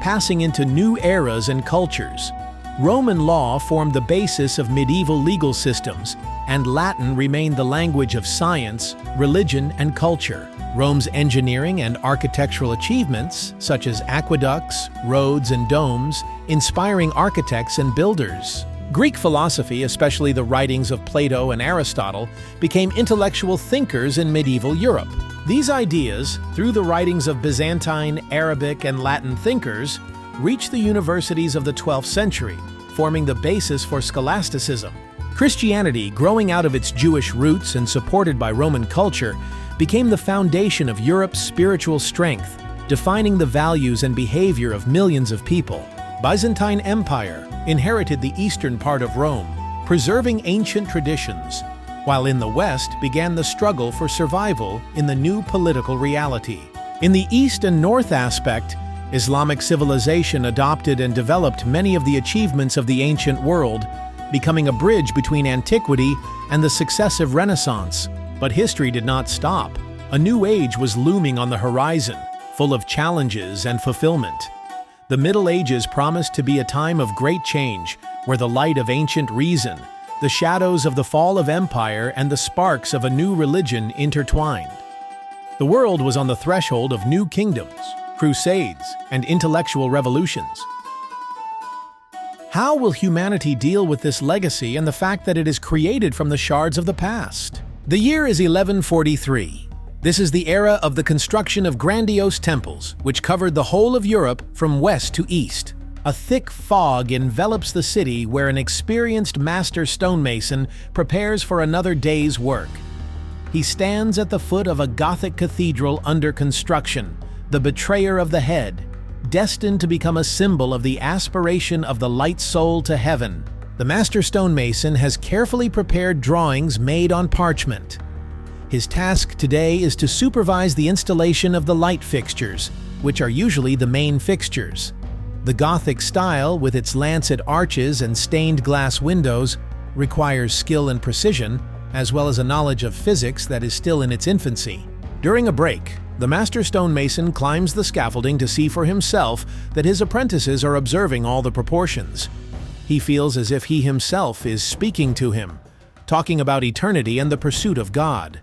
Speaker 1: passing into new eras and cultures. Roman law formed the basis of medieval legal systems, and Latin remained the language of science, religion, and culture. Rome's engineering and architectural achievements, such as aqueducts, roads, and domes, inspiring architects and builders. Greek philosophy, especially the writings of Plato and Aristotle, became intellectual thinkers in medieval Europe. These ideas, through the writings of Byzantine, Arabic, and Latin thinkers, reached the universities of the 12th century, forming the basis for scholasticism. Christianity, growing out of its Jewish roots and supported by Roman culture, became the foundation of Europe's spiritual strength, defining the values and behavior of millions of people. Byzantine Empire inherited the eastern part of Rome, preserving ancient traditions, while in the West began the struggle for survival in the new political reality. In the East and North aspect, Islamic civilization adopted and developed many of the achievements of the ancient world, becoming a bridge between antiquity and the successive Renaissance. But history did not stop. A new age was looming on the horizon, full of challenges and fulfillment. The Middle Ages promised to be a time of great change, where the light of ancient reason, the shadows of the fall of empire, and the sparks of a new religion intertwined. The world was on the threshold of new kingdoms, crusades, and intellectual revolutions. How will humanity deal with this legacy and the fact that it is created from the shards of the past? The year is 1143. This is the era of the construction of grandiose temples, which covered the whole of Europe from west to east. A thick fog envelops the city where an experienced master stonemason prepares for another day's work. He stands at the foot of a Gothic cathedral under construction, the betrayer of the head, destined to become a symbol of the aspiration of the light soul to heaven. The master stonemason has carefully prepared drawings made on parchment. His task today is to supervise the installation of the light fixtures, which are usually the main fixtures. The Gothic style, with its lancet arches and stained glass windows, requires skill and precision, as well as a knowledge of physics that is still in its infancy. During a break, the master stonemason climbs the scaffolding to see for himself that his apprentices are observing all the proportions. He feels as if he himself is speaking to him, talking about eternity and the pursuit of God.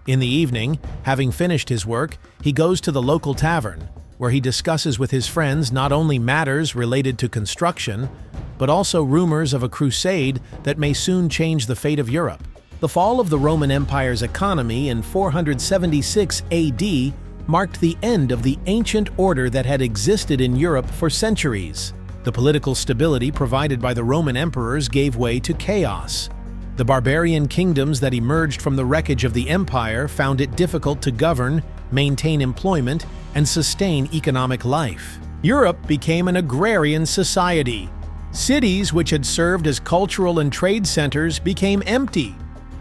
Speaker 1: In the evening, having finished his work, he goes to the local tavern, where he discusses with his friends not only matters related to construction, but also rumors of a crusade that may soon change the fate of Europe. The fall of the Roman Empire's economy in 476 AD marked the end of the ancient order that had existed in Europe for centuries. The political stability provided by the Roman emperors gave way to chaos. The barbarian kingdoms that emerged from the wreckage of the empire found it difficult to govern, maintain employment, and sustain economic life. Europe became an agrarian society. Cities which had served as cultural and trade centers became empty.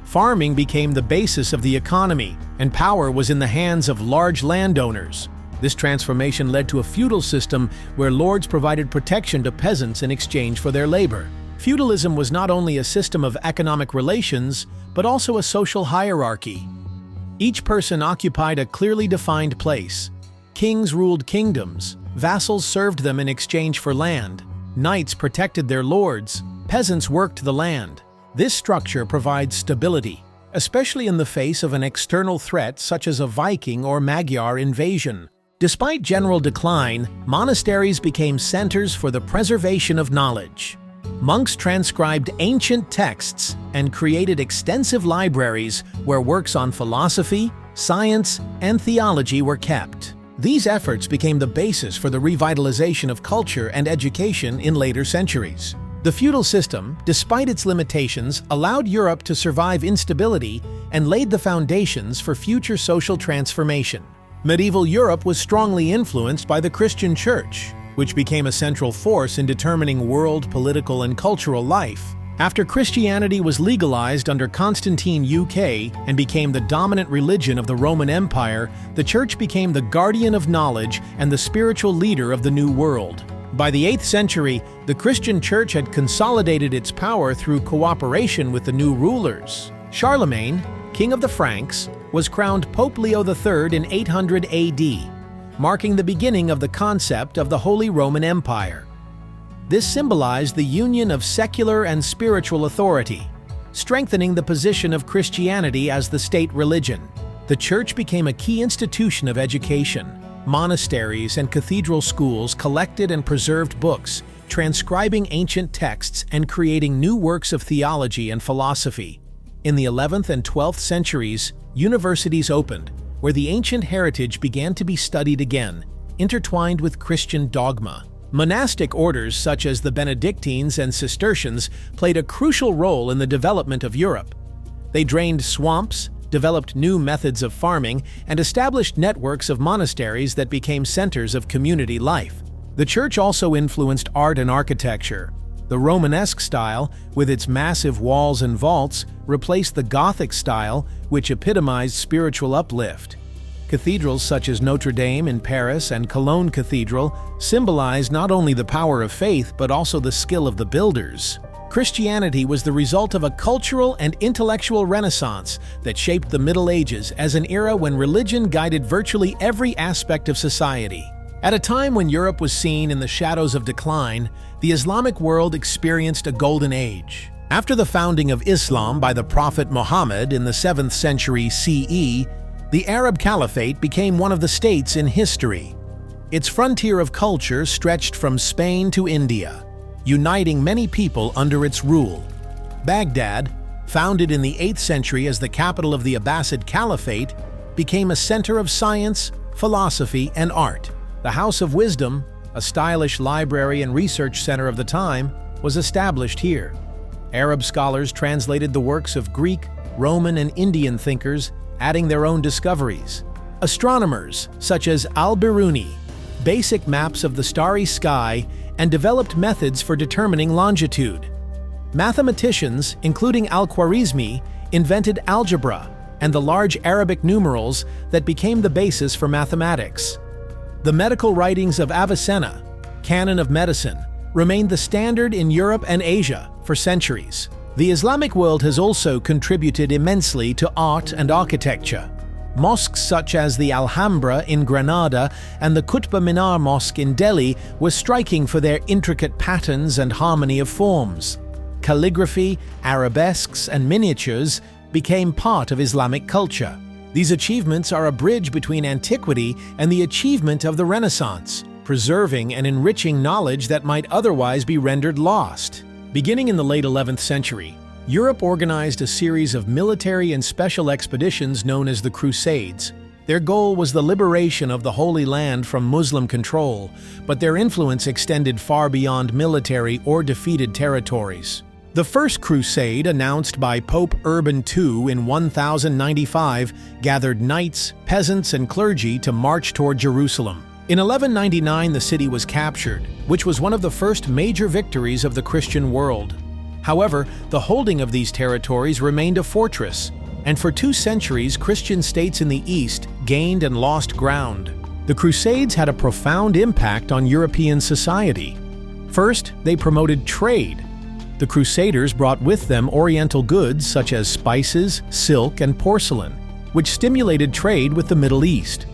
Speaker 1: Farming became the basis of the economy, and power was in the hands of large landowners. This transformation led to a feudal system where lords provided protection to peasants in exchange for their labor. Feudalism was not only a system of economic relations, but also a social hierarchy. Each person occupied a clearly defined place. Kings ruled kingdoms, vassals served them in exchange for land, knights protected their lords, peasants worked the land. This structure provides stability, especially in the face of an external threat such as a Viking or Magyar invasion. Despite general decline, monasteries became centers for the preservation of knowledge. Monks transcribed ancient texts and created extensive libraries where works on philosophy, science, and theology were kept. These efforts became the basis for the revitalization of culture and education in later centuries. The feudal system, despite its limitations, allowed Europe to survive instability and laid the foundations for future social transformation. Medieval Europe was strongly influenced by the Christian Church, which became a central force in determining world political and cultural life. After Christianity was legalized under Constantine UK and became the dominant religion of the Roman Empire, the Church became the guardian of knowledge and the spiritual leader of the New World. By the 8th century, the Christian Church had consolidated its power through cooperation with the new rulers. Charlemagne, king of the Franks, was crowned Pope Leo III in 800 AD, marking the beginning of the concept of the Holy Roman Empire. This symbolized the union of secular and spiritual authority, strengthening the position of Christianity as the state religion. The Church became a key institution of education. Monasteries and cathedral schools collected and preserved books, transcribing ancient texts and creating new works of theology and philosophy. In the 11th and 12th centuries, universities opened, where the ancient heritage began to be studied again, intertwined with Christian dogma. Monastic orders such as the Benedictines and Cistercians played a crucial role in the development of Europe. They drained swamps, developed new methods of farming, and established networks of monasteries that became centers of community life. The Church also influenced art and architecture. The Romanesque style, with its massive walls and vaults, replaced the Gothic style, which epitomized spiritual uplift. Cathedrals such as Notre Dame in Paris and Cologne Cathedral symbolized not only the power of faith but also the skill of the builders. Christianity was the result of a cultural and intellectual renaissance that shaped the Middle Ages as an era when religion guided virtually every aspect of society. At a time when Europe was seen in the shadows of decline, the Islamic world experienced a golden age. After the founding of Islam by the Prophet Muhammad in the 7th century CE, the Arab Caliphate became one of the states in history. Its frontier of culture stretched from Spain to India, uniting many people under its rule. Baghdad, founded in the 8th century as the capital of the Abbasid Caliphate, became a center of science, philosophy, and art. The House of Wisdom, a stylish library and research center of the time, was established here. Arab scholars translated the works of Greek, Roman, and Indian thinkers, adding their own discoveries. Astronomers, such as Al-Biruni, basic maps of the starry sky and developed methods for determining longitude. Mathematicians, including Al-Khwarizmi, invented algebra and the large Arabic numerals that became the basis for mathematics. The medical writings of Avicenna, canon of medicine, remained the standard in Europe and Asia for centuries. The Islamic world has also contributed immensely to art and architecture. Mosques such as the Alhambra in Granada and the Qutb Minar Mosque in Delhi were striking for their intricate patterns and harmony of forms. Calligraphy, arabesques, and miniatures became part of Islamic culture. These achievements are a bridge between antiquity and the achievement of the Renaissance, preserving and enriching knowledge that might otherwise be rendered lost. Beginning in the late 11th century, Europe organized a series of military and special expeditions known as the Crusades. Their goal was the liberation of the Holy Land from Muslim control, but their influence extended far beyond military or defeated territories. The First Crusade, announced by Pope Urban II in 1095, gathered knights, peasants, and clergy to march toward Jerusalem. In 1199, the city was captured, which was one of the first major victories of the Christian world. However, the holding of these territories remained a fortress, and for 2 centuries, Christian states in the East gained and lost ground. The Crusades had a profound impact on European society. First, they promoted trade. The Crusaders brought with them Oriental goods such as spices, silk, and porcelain, which stimulated trade with the Middle East.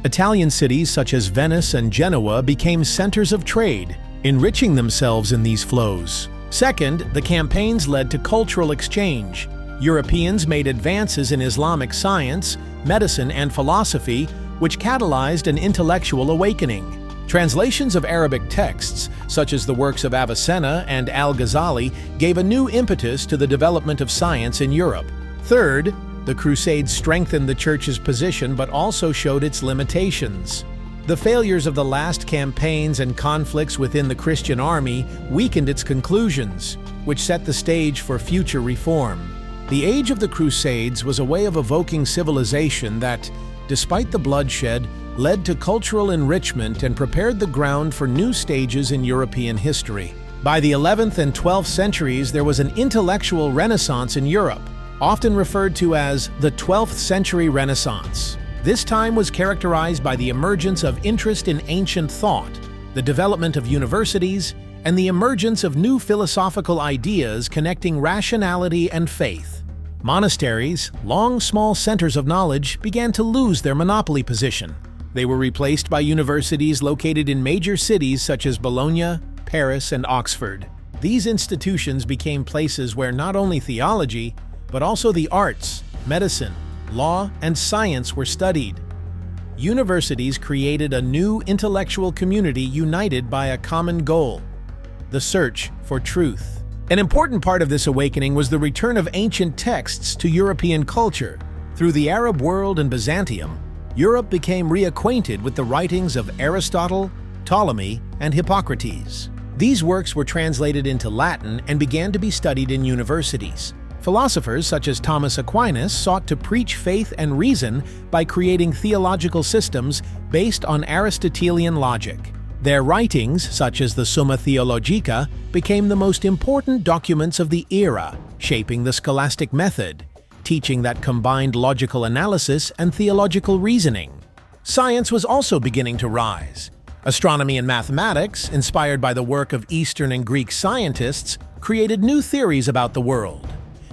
Speaker 1: Italian cities such as Venice and Genoa became centers of trade, enriching themselves in these flows. Second, the campaigns led to cultural exchange. Europeans made advances in Islamic science, medicine, and philosophy, which catalyzed an intellectual awakening. Translations of Arabic texts, such as the works of Avicenna and Al-Ghazali, gave a new impetus to the development of science in Europe. Third, the Crusades strengthened the Church's position but also showed its limitations. The failures of the last campaigns and conflicts within the Christian army weakened its conclusions, which set the stage for future reform. The Age of the Crusades was a way of evoking civilization that, despite the bloodshed, led to cultural enrichment and prepared the ground for new stages in European history. By the 11th and 12th centuries, there was an intellectual renaissance in Europe, often referred to as the 12th century Renaissance. This time was characterized by the emergence of interest in ancient thought, the development of universities, and the emergence of new philosophical ideas connecting rationality and faith. Monasteries, long small centers of knowledge, began to lose their monopoly position. They were replaced by universities located in major cities such as Bologna, Paris, and Oxford. These institutions became places where not only theology, but also the arts, medicine, law, and science were studied. Universities created a new intellectual community united by a common goal: the search for truth. An important part of this awakening was the return of ancient texts to European culture. Through the Arab world and Byzantium, Europe became reacquainted with the writings of Aristotle, Ptolemy, and Hippocrates. These works were translated into Latin and began to be studied in universities. Philosophers such as Thomas Aquinas sought to preach faith and reason by creating theological systems based on Aristotelian logic. Their writings, such as the Summa Theologica, became the most important documents of the era, shaping the scholastic method, teaching that combined logical analysis and theological reasoning. Science was also beginning to rise. Astronomy and mathematics, inspired by the work of Eastern and Greek scientists, created new theories about the world.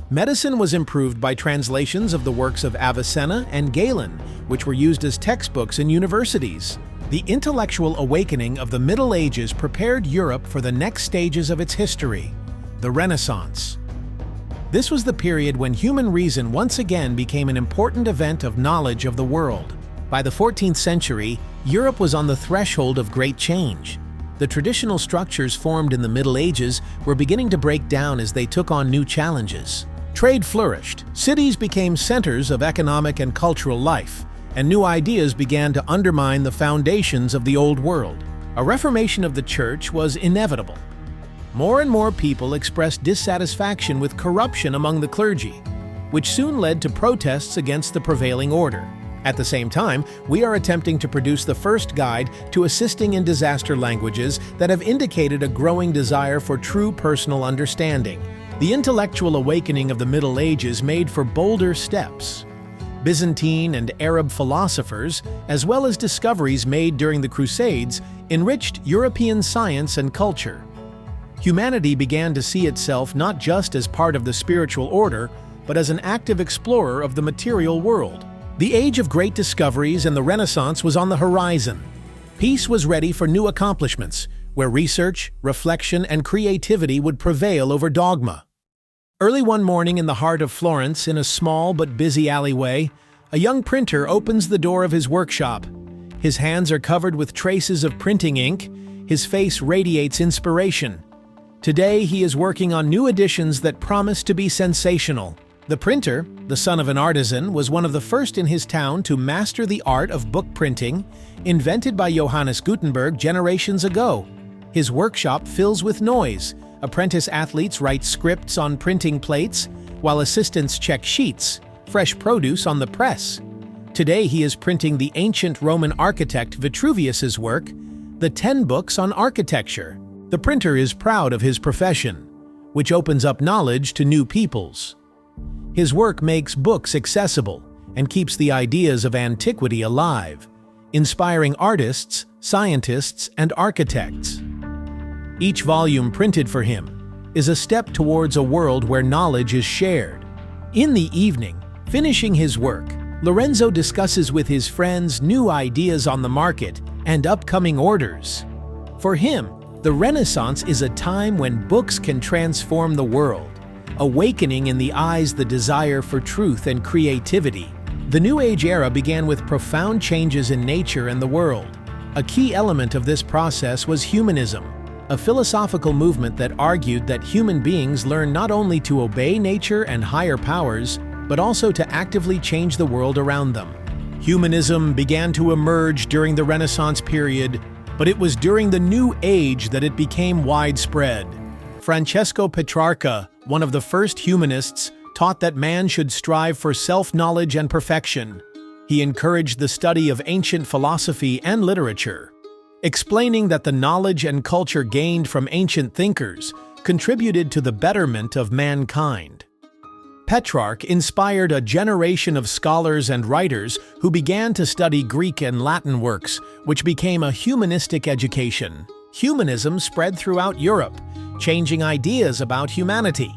Speaker 1: Medicine was improved by translations of the works of Avicenna and Galen, which were used as textbooks in universities. The intellectual awakening of the Middle Ages prepared Europe for the next stages of its history, the Renaissance. This was the period when human reason once again became an important event of knowledge of the world. By the 14th century, Europe was on the threshold of great change. The traditional structures formed in the Middle Ages were beginning to break down as they took on new challenges. Trade flourished, cities became centers of economic and cultural life, and new ideas began to undermine the foundations of the old world. A reformation of the church was inevitable. More and more people expressed dissatisfaction with corruption among the clergy, which soon led to protests against the prevailing order. At the same time, we are attempting to produce the first guide to assisting in disaster languages that have indicated a growing desire for true personal understanding. The intellectual awakening of the Middle Ages made for bolder steps. Byzantine and Arab philosophers, as well as discoveries made during the Crusades, enriched European science and culture. Humanity began to see itself not just as part of the spiritual order, but as an active explorer of the material world. The age of great discoveries and the Renaissance was on the horizon. Peace was ready for new accomplishments, where research, reflection, and creativity would prevail over dogma. Early one morning in the heart of Florence, in a small but busy alleyway, a young printer opens the door of his workshop. His hands are covered with traces of printing ink. His face radiates inspiration. Today, he is working on new editions that promise to be sensational. The printer, the son of an artisan, was one of the first in his town to master the art of book printing, invented by Johannes Gutenberg generations ago. His workshop fills with noise. Apprentice athletes write scripts on printing plates, while assistants check sheets, fresh produce on the press. Today he is printing the ancient Roman architect Vitruvius's work, the 10 books on architecture. The printer is proud of his profession, which opens up knowledge to new peoples. His work makes books accessible and keeps the ideas of antiquity alive, inspiring artists, scientists, and architects. Each volume printed for him is a step towards a world where knowledge is shared. In the evening, finishing his work, Lorenzo discusses with his friends new ideas on the market and upcoming orders. For him, the Renaissance is a time when books can transform the world, awakening in the eyes the desire for truth and creativity. The New Age era began with profound changes in nature and the world. A key element of this process was humanism, a philosophical movement that argued that human beings learn not only to obey nature and higher powers, but also to actively change the world around them. Humanism began to emerge during the Renaissance period, but it was during the New Age that it became widespread. Francesco Petrarca, one of the first humanists, taught that man should strive for self-knowledge and perfection. He encouraged the study of ancient philosophy and literature, explaining that the knowledge and culture gained from ancient thinkers contributed to the betterment of mankind. Petrarch inspired a generation of scholars and writers who began to study Greek and Latin works, which became a humanistic education. Humanism spread throughout Europe, changing ideas about humanity.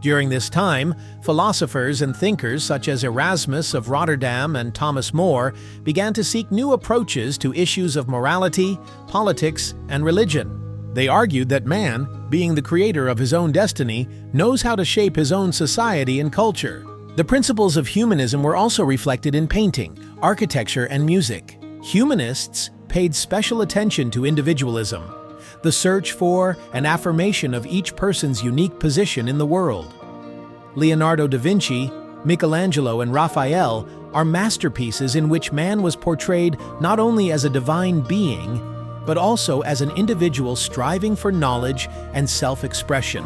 Speaker 1: During this time, philosophers and thinkers such as Erasmus of Rotterdam and Thomas More began to seek new approaches to issues of morality, politics, and religion. They argued that man, being the creator of his own destiny, knows how to shape his own society and culture. The principles of humanism were also reflected in painting, architecture, and music. Humanists paid special attention to individualism, the search for and affirmation of each person's unique position in the world. Leonardo da Vinci, Michelangelo, and Raphael are masterpieces in which man was portrayed not only as a divine being, but also as an individual striving for knowledge and self-expression.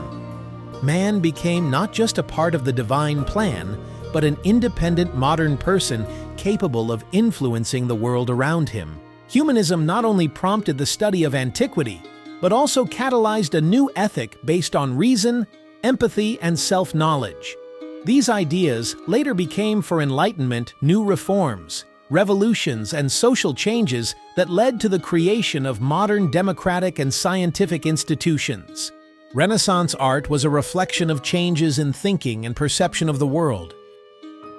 Speaker 1: Man became not just a part of the divine plan, but an independent modern person capable of influencing the world around him. Humanism not only prompted the study of antiquity, but also catalyzed a new ethic based on reason, empathy, and self-knowledge. These ideas later became for Enlightenment new reforms, revolutions, and social changes that led to the creation of modern democratic and scientific institutions. Renaissance art was a reflection of changes in thinking and perception of the world.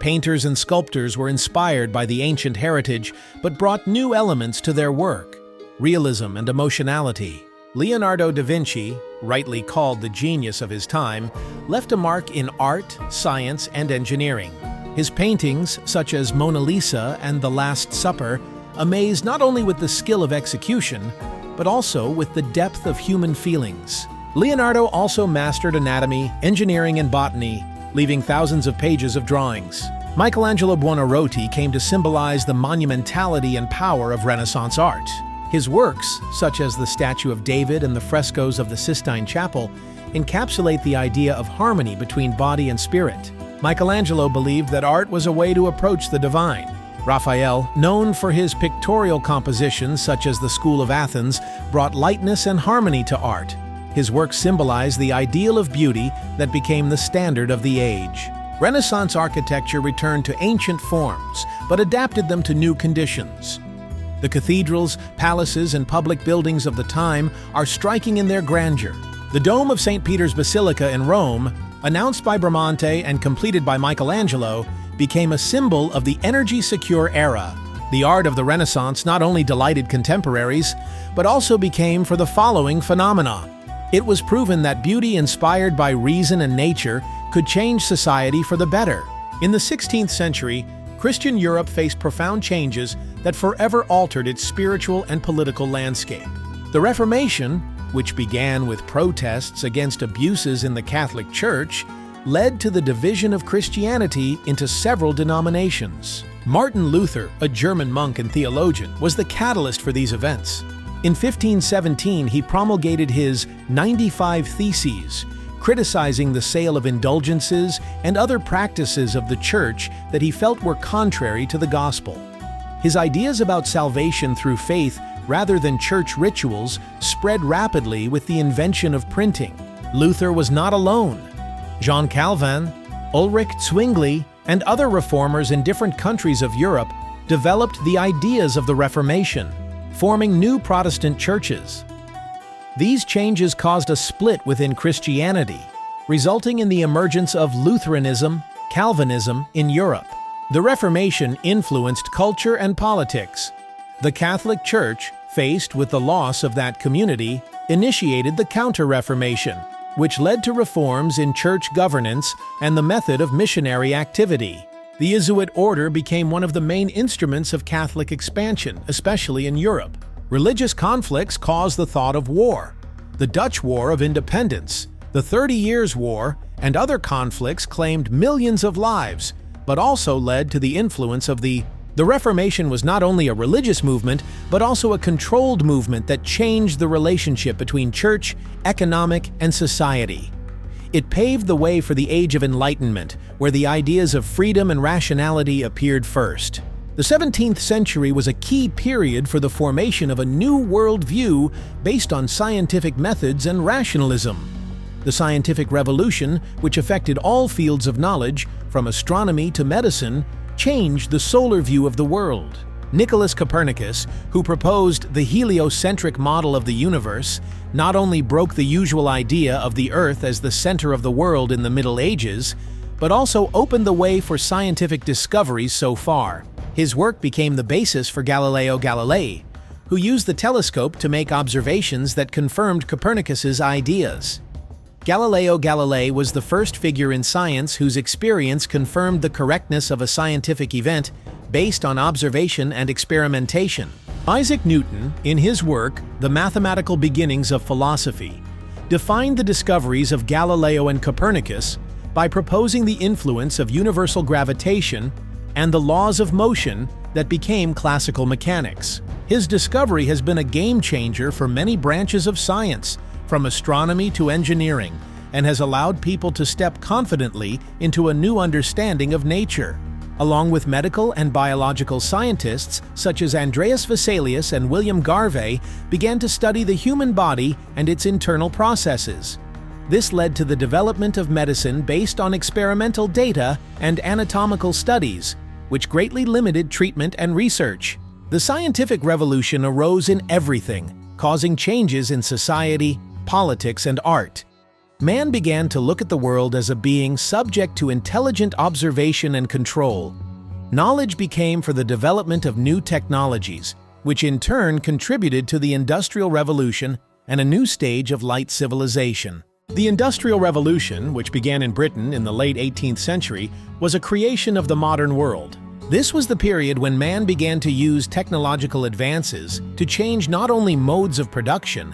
Speaker 1: Painters and sculptors were inspired by the ancient heritage, but brought new elements to their work: realism and emotionality. Leonardo da Vinci, rightly called the genius of his time, left a mark in art, science, and engineering. His paintings, such as Mona Lisa and The Last Supper, amaze not only with the skill of execution, but also with the depth of human feelings. Leonardo also mastered anatomy, engineering, and botany, leaving thousands of pages of drawings. Michelangelo Buonarroti came to symbolize the monumentality and power of Renaissance art. His works, such as the statue of David and the frescoes of the Sistine Chapel, encapsulate the idea of harmony between body and spirit. Michelangelo believed that art was a way to approach the divine. Raphael, known for his pictorial compositions such as the School of Athens, brought lightness and harmony to art. His works symbolize the ideal of beauty that became the standard of the age. Renaissance architecture returned to ancient forms, but adapted them to new conditions. The cathedrals, palaces, and public buildings of the time are striking in their grandeur. The Dome of St. Peter's Basilica in Rome, announced by Bramante and completed by Michelangelo, became a symbol of the energy-secure era. The art of the Renaissance not only delighted contemporaries, but also became for the following phenomena. It was proven that beauty inspired by reason and nature could change society for the better. In the 16th century, Christian Europe faced profound changes that forever altered its spiritual and political landscape. The Reformation, which began with protests against abuses in the Catholic Church, led to the division of Christianity into several denominations. Martin Luther, a German monk and theologian, was the catalyst for these events. In 1517, he promulgated his 95 Theses, criticizing the sale of indulgences and other practices of the Church that he felt were contrary to the gospel. His ideas about salvation through faith rather than church rituals spread rapidly with the invention of printing. Luther was not alone. Jean Calvin, Ulrich Zwingli, and other reformers in different countries of Europe developed the ideas of the Reformation, forming new Protestant churches. These changes caused a split within Christianity, resulting in the emergence of Lutheranism, Calvinism in Europe. The Reformation influenced culture and politics. The Catholic Church, faced with the loss of that community, initiated the Counter-Reformation, which led to reforms in church governance and the method of missionary activity. The Jesuit order became one of the main instruments of Catholic expansion, especially in Europe. Religious conflicts caused the thought of war. The Dutch War of Independence, the 30 Years' War, and other conflicts claimed millions of lives, but also led to the influence of the Reformation was not only a religious movement, but also a controlled movement that changed the relationship between church, economic, and society. It paved the way for the Age of Enlightenment, where the ideas of freedom and rationality appeared first. The 17th century was a key period for the formation of a new worldview based on scientific methods and rationalism. The scientific revolution, which affected all fields of knowledge, from astronomy to medicine, changed the solar view of the world. Nicholas Copernicus, who proposed the heliocentric model of the universe, not only broke the usual idea of the Earth as the center of the world in the Middle Ages, but also opened the way for scientific discoveries so far. His work became the basis for Galileo Galilei, who used the telescope to make observations that confirmed Copernicus's ideas. Galileo Galilei was the first figure in science whose experience confirmed the correctness of a scientific event based on observation and experimentation. Isaac Newton, in his work, The Mathematical Beginnings of Philosophy, defined the discoveries of Galileo and Copernicus by proposing the influence of universal gravitation and the laws of motion that became classical mechanics. His discovery has been a game-changer for many branches of science, from astronomy to engineering, and has allowed people to step confidently into a new understanding of nature. Along with medical and biological scientists such as Andreas Vesalius and William Garvey began to study the human body and its internal processes. This led to the development of medicine based on experimental data and anatomical studies, which greatly limited treatment and research. The scientific revolution arose in everything, causing changes in society, politics, and art. Man began to look at the world as a being subject to intelligent observation and control. Knowledge became for the development of new technologies, which in turn contributed to the Industrial Revolution and a new stage of light civilization. The Industrial Revolution, which began in Britain in the late 18th century, was a creation of the modern world. This was the period when man began to use technological advances to change not only modes of production,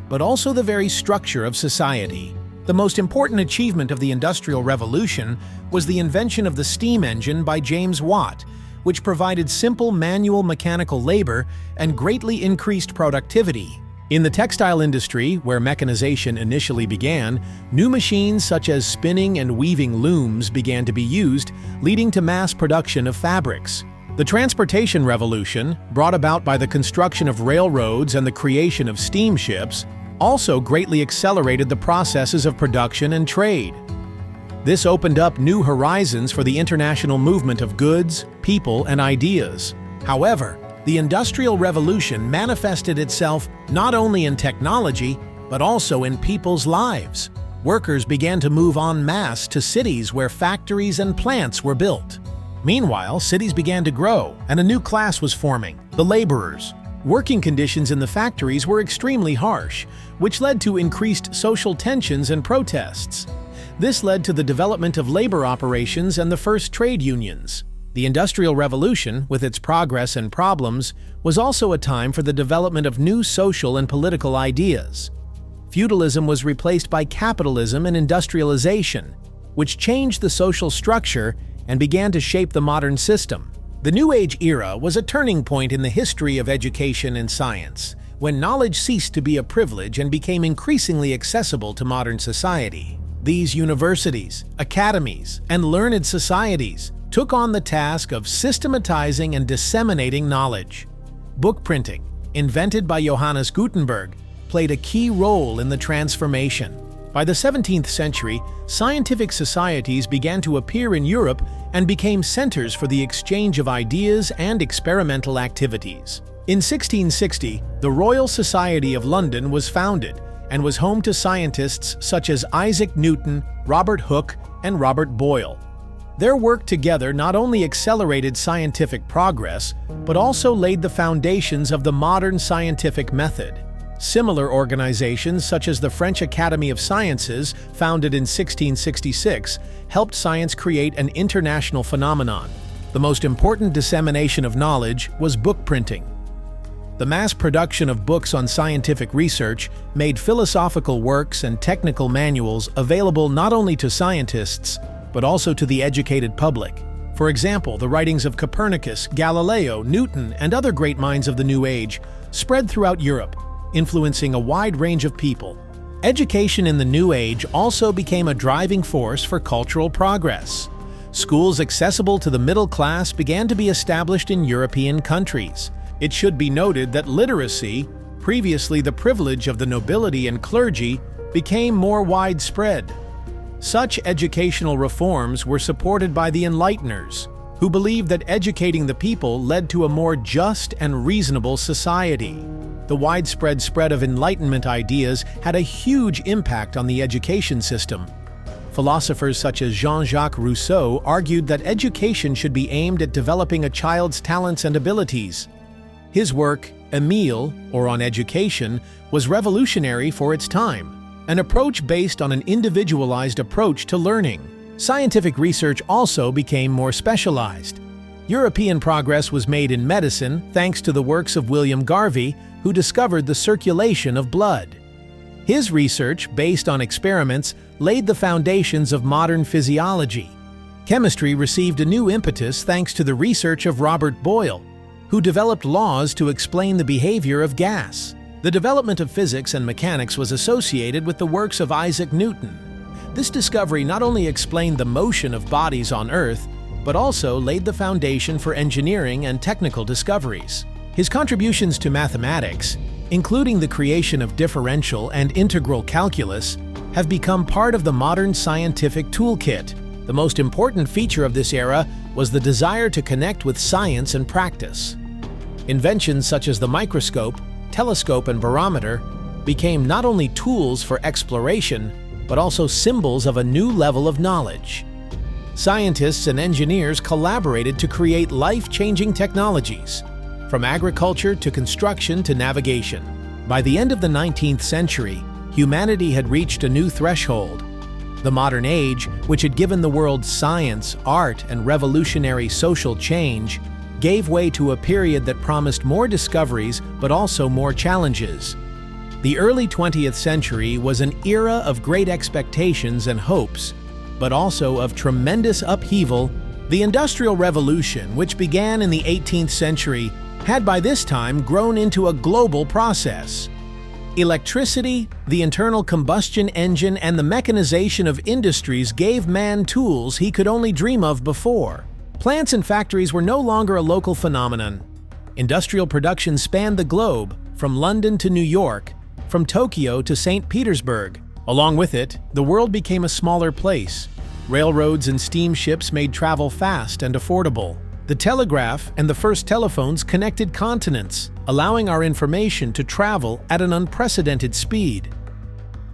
Speaker 1: but also the very structure of society. The most important achievement of the Industrial Revolution was the invention of the steam engine by James Watt, which provided simple manual mechanical labor and greatly increased productivity. In the textile industry, where mechanization initially began, new machines such as spinning and weaving looms began to be used, leading to mass production of fabrics. The transportation revolution, brought about by the construction of railroads and the creation of steamships, also greatly accelerated the processes of production and trade. This opened up new horizons for the international movement of goods, people, and ideas. However, the Industrial Revolution manifested itself not only in technology, but also in people's lives. Workers began to move en masse to cities where factories and plants were built. Meanwhile, cities began to grow, and a new class was forming, the laborers. Working conditions in the factories were extremely harsh, which led to increased social tensions and protests. This led to the development of labor operations and the first trade unions. The Industrial Revolution, with its progress and problems, was also a time for the development of new social and political ideas. Feudalism was replaced by capitalism and industrialization, which changed the social structure and began to shape the modern system. The New Age era was a turning point in the history of education and science, when knowledge ceased to be a privilege and became increasingly accessible to modern society. These universities, academies, and learned societies took on the task of systematizing and disseminating knowledge. Book printing, invented by Johannes Gutenberg, played a key role in the transformation. By the 17th century, scientific societies began to appear in Europe and became centers for the exchange of ideas and experimental activities. In 1660, the Royal Society of London was founded and was home to scientists such as Isaac Newton, Robert Hooke, and Robert Boyle. Their work together not only accelerated scientific progress, but also laid the foundations of the modern scientific method. Similar organizations, such as the French Academy of Sciences, founded in 1666, helped science create an international phenomenon. The most important dissemination of knowledge was book printing. The mass production of books on scientific research made philosophical works and technical manuals available not only to scientists, but also to the educated public. For example, the writings of Copernicus, Galileo, Newton, and other great minds of the New Age spread throughout Europe, influencing a wide range of people. Education in the New Age also became a driving force for cultural progress. Schools accessible to the middle class began to be established in European countries. It should be noted that literacy, previously the privilege of the nobility and clergy, became more widespread. Such educational reforms were supported by the Enlighteners, who believed that educating the people led to a more just and reasonable society. The widespread spread of Enlightenment ideas had a huge impact on the education system. Philosophers such as Jean-Jacques Rousseau argued that education should be aimed at developing a child's talents and abilities. His work, Emile, or On Education, was revolutionary for its time, an approach based on an individualized approach to learning. Scientific research also became more specialized. European progress was made in medicine thanks to the works of William Garvey, who discovered the circulation of blood. His research, based on experiments, laid the foundations of modern physiology. Chemistry received a new impetus thanks to the research of Robert Boyle, who developed laws to explain the behavior of gas. The development of physics and mechanics was associated with the works of Isaac Newton. This discovery not only explained the motion of bodies on Earth, but also laid the foundation for engineering and technical discoveries. His contributions to mathematics, including the creation of differential and integral calculus, have become part of the modern scientific toolkit. The most important feature of this era was the desire to connect with science and practice. Inventions such as the microscope, telescope, and barometer became not only tools for exploration, but also symbols of a new level of knowledge. Scientists and engineers collaborated to create life-changing technologies, from agriculture to construction to navigation. By the end of the 19th century, humanity had reached a new threshold. The modern age, which had given the world science, art, and revolutionary social change, gave way to a period that promised more discoveries but also more challenges. The early 20th century was an era of great expectations and hopes, but also of tremendous upheaval. The Industrial Revolution, which began in the 18th century, had by this time grown into a global process. Electricity, the internal combustion engine, and the mechanization of industries gave man tools he could only dream of before. Plants and factories were no longer a local phenomenon. Industrial production spanned the globe, from London to New York, from Tokyo to St. Petersburg. Along with it, the world became a smaller place. Railroads and steamships made travel fast and affordable. The telegraph and the first telephones connected continents, allowing our information to travel at an unprecedented speed.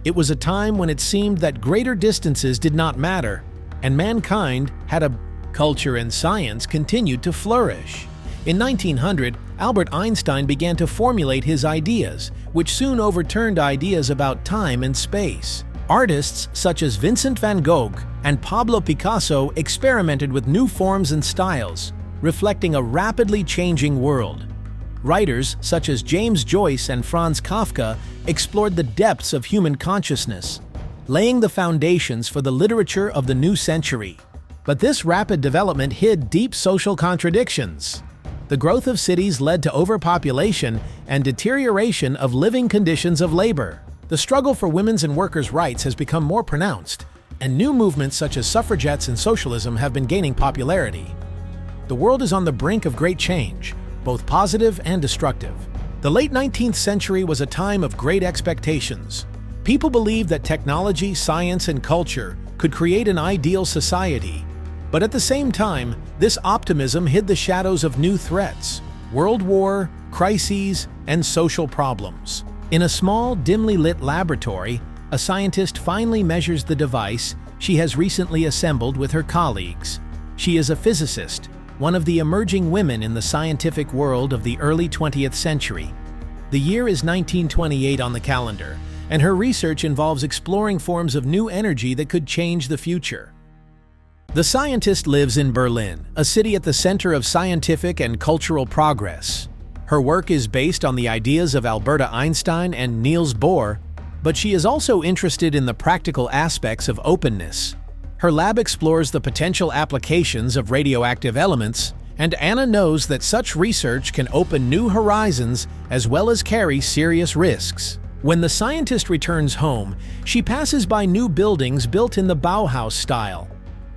Speaker 1: It was a time when it seemed that greater distances did not matter, and mankind had a Culture and science continued to flourish. In 1900, Albert Einstein began to formulate his ideas, which soon overturned ideas about time and space. Artists such as Vincent van Gogh and Pablo Picasso experimented with new forms and styles, reflecting a rapidly changing world. Writers such as James Joyce and Franz Kafka explored the depths of human consciousness, laying the foundations for the literature of the new century. But this rapid development hid deep social contradictions. The growth of cities led to overpopulation and deterioration of living conditions of labor. The struggle for women's and workers' rights has become more pronounced, and new movements such as suffragettes and socialism have been gaining popularity. The world is on the brink of great change, both positive and destructive. The late 19th century was a time of great expectations. People believed that technology, science, and culture could create an ideal society. But at the same time, this optimism hid the shadows of new threats: world war, crises, and social problems. In a small, dimly lit laboratory, a scientist finally measures the device she has recently assembled with her colleagues. She is a physicist, one of the emerging women in the scientific world of the early 20th century. The year is 1928 on the calendar, and her research involves exploring forms of new energy that could change the future. The scientist lives in Berlin, a city at the center of scientific and cultural progress. Her work is based on the ideas of Albert Einstein and Niels Bohr, but she is also interested in the practical aspects of openness. Her lab explores the potential applications of radioactive elements, and Anna knows that such research can open new horizons as well as carry serious risks. When the scientist returns home, she passes by new buildings built in the Bauhaus style.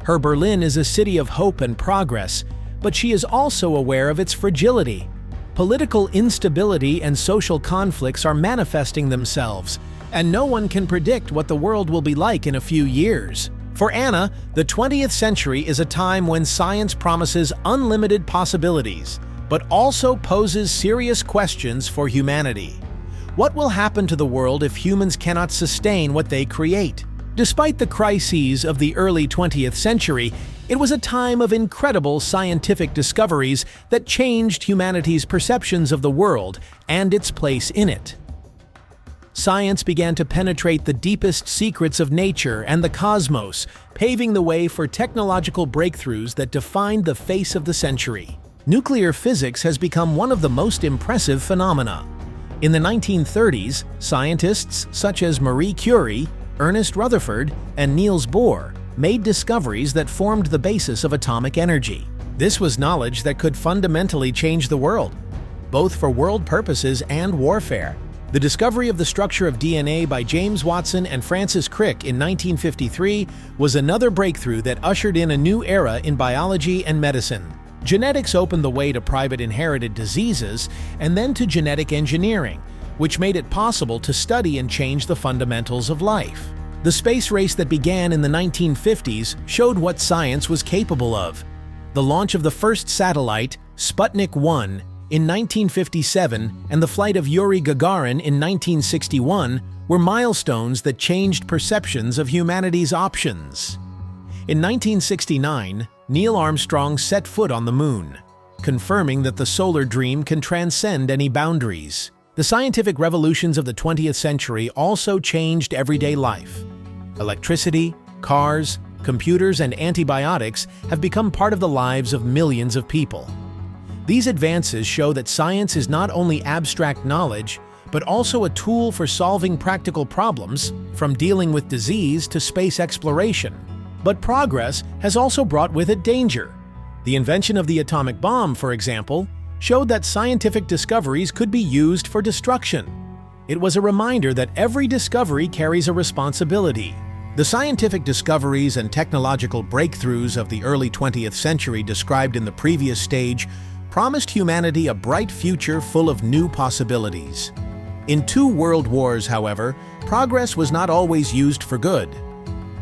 Speaker 1: Her Berlin is a city of hope and progress, but she is also aware of its fragility. Political instability and social conflicts are manifesting themselves, and no one can predict what the world will be like in a few years. For Anna, the 20th century is a time when science promises unlimited possibilities, but also poses serious questions for humanity. What will happen to the world if humans cannot sustain what they create? Despite the crises of the early 20th century, it was a time of incredible scientific discoveries that changed humanity's perceptions of the world and its place in it. Science began to penetrate the deepest secrets of nature and the cosmos, paving the way for technological breakthroughs that defined the face of the century. Nuclear physics has become one of the most impressive phenomena. In the 1930s, scientists such as Marie Curie, Ernest Rutherford, and Niels Bohr made discoveries that formed the basis of atomic energy. This was knowledge that could fundamentally change the world, both for world purposes and warfare. The discovery of the structure of DNA by James Watson and Francis Crick in 1953 was another breakthrough that ushered in a new era in biology and medicine. Genetics opened the way to private inherited diseases and then to genetic engineering, which made it possible to study and change the fundamentals of life. The space race that began in the 1950s showed what science was capable of. The launch of the first satellite, Sputnik 1, in 1957 and the flight of Yuri Gagarin in 1961 were milestones that changed perceptions of humanity's options. In 1969, Neil Armstrong set foot on the moon, confirming that the solar dream can transcend any boundaries. The scientific revolutions of the 20th century also changed everyday life. Electricity, cars, computers, and antibiotics have become part of the lives of millions of people. These advances show that science is not only abstract knowledge, but also a tool for solving practical problems, from dealing with disease to space exploration. But progress has also brought with it danger. The invention of the atomic bomb, for example, showed that scientific discoveries could be used for destruction. It was a reminder that every discovery carries a responsibility. The scientific discoveries and technological breakthroughs of the early 20th century described in the previous stage promised humanity a bright future full of new possibilities. In 2 world wars, however, progress was not always used for good.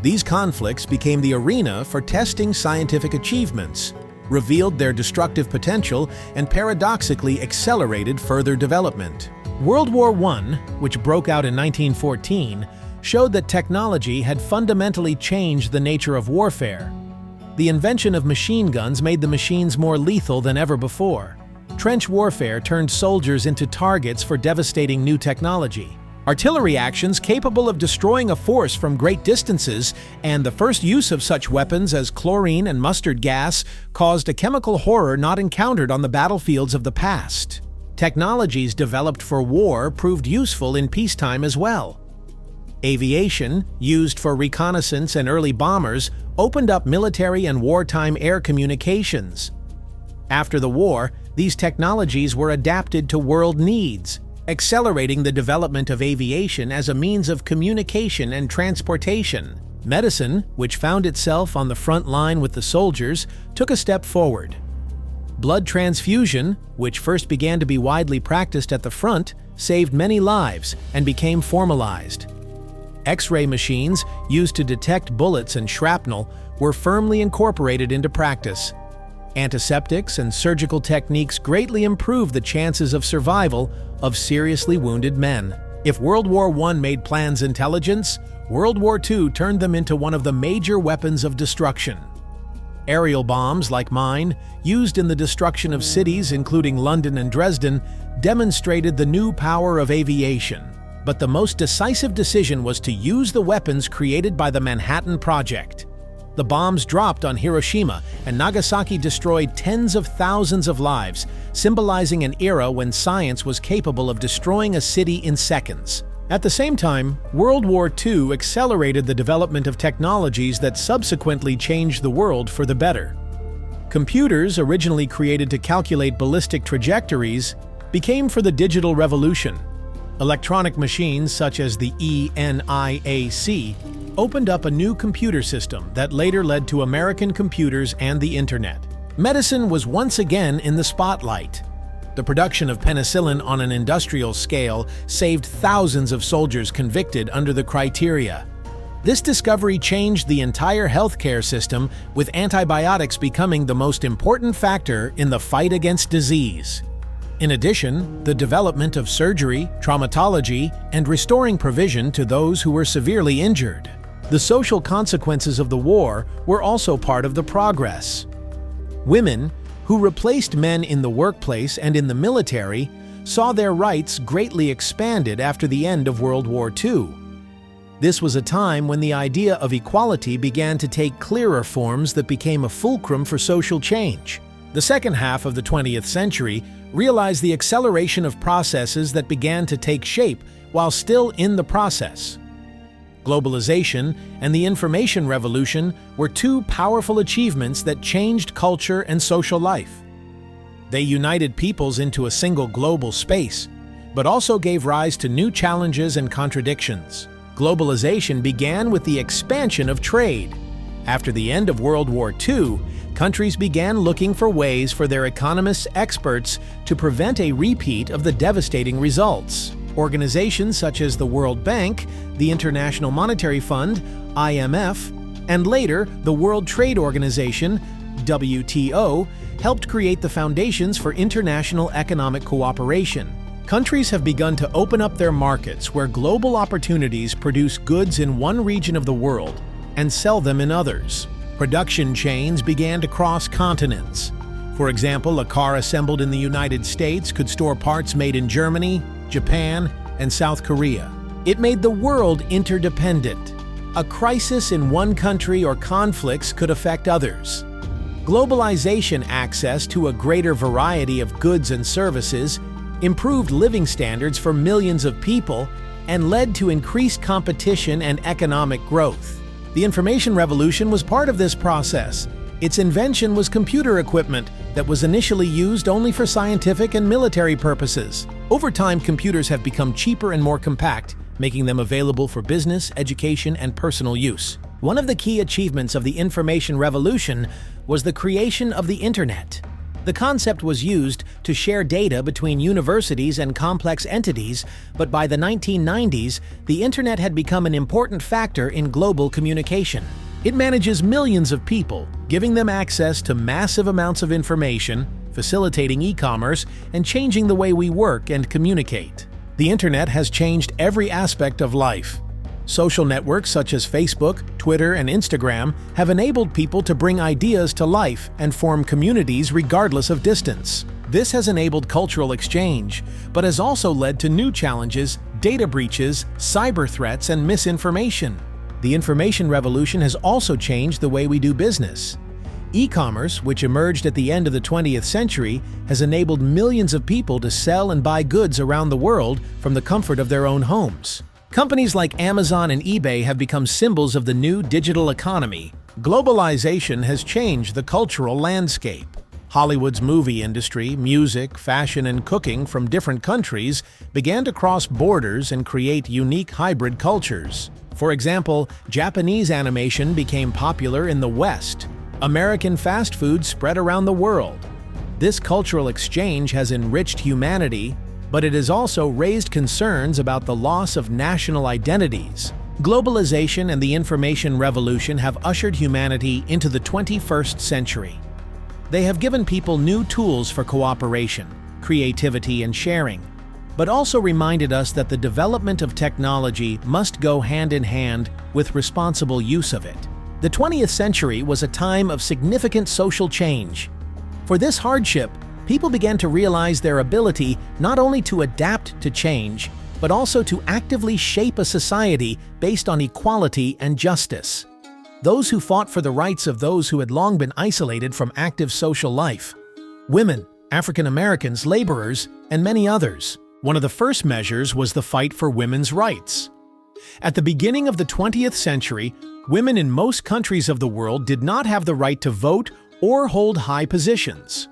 Speaker 1: These conflicts became the arena for testing scientific achievements, revealed their destructive potential, and paradoxically accelerated further development. World War I, which broke out in 1914, showed that technology had fundamentally changed the nature of warfare. The invention of machine guns made the machines more lethal than ever before. Trench warfare turned soldiers into targets for devastating new technology. Artillery actions capable of destroying a force from great distances, and the first use of such weapons as chlorine and mustard gas caused a chemical horror not encountered on the battlefields of the past. Technologies developed for war proved useful in peacetime as well. Aviation, used for reconnaissance and early bombers, opened up military and wartime air communications. After the war, these technologies were adapted to world needs, accelerating the development of aviation as a means of communication and transportation. Medicine, which found itself on the front line with the soldiers, took a step forward. Blood transfusion, which first began to be widely practiced at the front, saved many lives and became formalized. X-ray machines, used to detect bullets and shrapnel, were firmly incorporated into practice. Antiseptics and surgical techniques greatly improved the chances of survival of seriously wounded men. If World War I made plans intelligence, World War II turned them into one of the major weapons of destruction. Aerial bombs like mine, used in the destruction of cities including London and Dresden, demonstrated the new power of aviation. But the most decisive decision was to use the weapons created by the Manhattan Project. The bombs dropped on Hiroshima and Nagasaki destroyed tens of thousands of lives, symbolizing an era when science was capable of destroying a city in seconds. At the same time, World War II accelerated the development of technologies that subsequently changed the world for the better. Computers, originally created to calculate ballistic trajectories, became for the digital revolution. Electronic machines such as the ENIAC opened up a new computer system that later led to American computers and the Internet. Medicine was once again in the spotlight. The production of penicillin on an industrial scale saved thousands of soldiers convicted under the criteria. This discovery changed the entire healthcare system, with antibiotics becoming the most important factor in the fight against disease. In addition, the development of surgery, traumatology, and restoring provision to those who were severely injured. The social consequences of the war were also part of the progress. Women, who replaced men in the workplace and in the military, saw their rights greatly expanded after the end of World War II. This was a time when the idea of equality began to take clearer forms that became a fulcrum for social change. The second half of the 20th century realized the acceleration of processes that began to take shape while still in the process. Globalization and the information revolution were two powerful achievements that changed culture and social life. They united peoples into a single global space, but also gave rise to new challenges and contradictions. Globalization began with the expansion of trade. After the end of World War II, countries began looking for ways for their economists' experts to prevent a repeat of the devastating results. Organizations such as the World Bank, the International Monetary Fund, IMF, and later the World Trade Organization, WTO, helped create the foundations for international economic cooperation. Countries have begun to open up their markets where global opportunities produce goods in one region of the world and sell them in others. Production chains began to cross continents. For example, a car assembled in the United States could store parts made in Germany, Japan, and South Korea. It made the world interdependent. A crisis in one country or conflicts could affect others. Globalization access to a greater variety of goods and services improved living standards for millions of people and led to increased competition and economic growth. The information revolution was part of this process. Its invention was computer equipment that was initially used only for scientific and military purposes. Over time, computers have become cheaper and more compact, making them available for business, education, and personal use. One of the key achievements of the information revolution was the creation of the Internet. The concept was used to share data between universities and complex entities, but by the 1990s, the Internet had become an important factor in global communication. It manages millions of people, giving them access to massive amounts of information, facilitating e-commerce, and changing the way we work and communicate. The Internet has changed every aspect of life. Social networks such as Facebook, Twitter, and Instagram have enabled people to bring ideas to life and form communities regardless of distance. This has enabled cultural exchange, but has also led to new challenges, data breaches, cyber threats, and misinformation. The information revolution has also changed the way we do business. E-commerce, which emerged at the end of the 20th century, has enabled millions of people to sell and buy goods around the world from the comfort of their own homes. Companies like Amazon and eBay have become symbols of the new digital economy. Globalization has changed the cultural landscape. Hollywood's movie industry, music, fashion, and cooking from different countries began to cross borders and create unique hybrid cultures. For example, Japanese animation became popular in the West. American fast food spread around the world. This cultural exchange has enriched humanity, but it has also raised concerns about the loss of national identities. Globalization and the information revolution have ushered humanity into the 21st century. They have given people new tools for cooperation, creativity, and sharing, but also reminded us that the development of technology must go hand in hand with responsible use of it. The 20th century was a time of significant social change. For this hardship, people began to realize their ability not only to adapt to change, but also to actively shape a society based on equality and justice. Those who fought for the rights of those who had long been isolated from active social life. Women, African Americans, laborers, and many others. One of the first measures was the fight for women's rights. At the beginning of the 20th century, women in most countries of the world did not have the right to vote or hold high positions.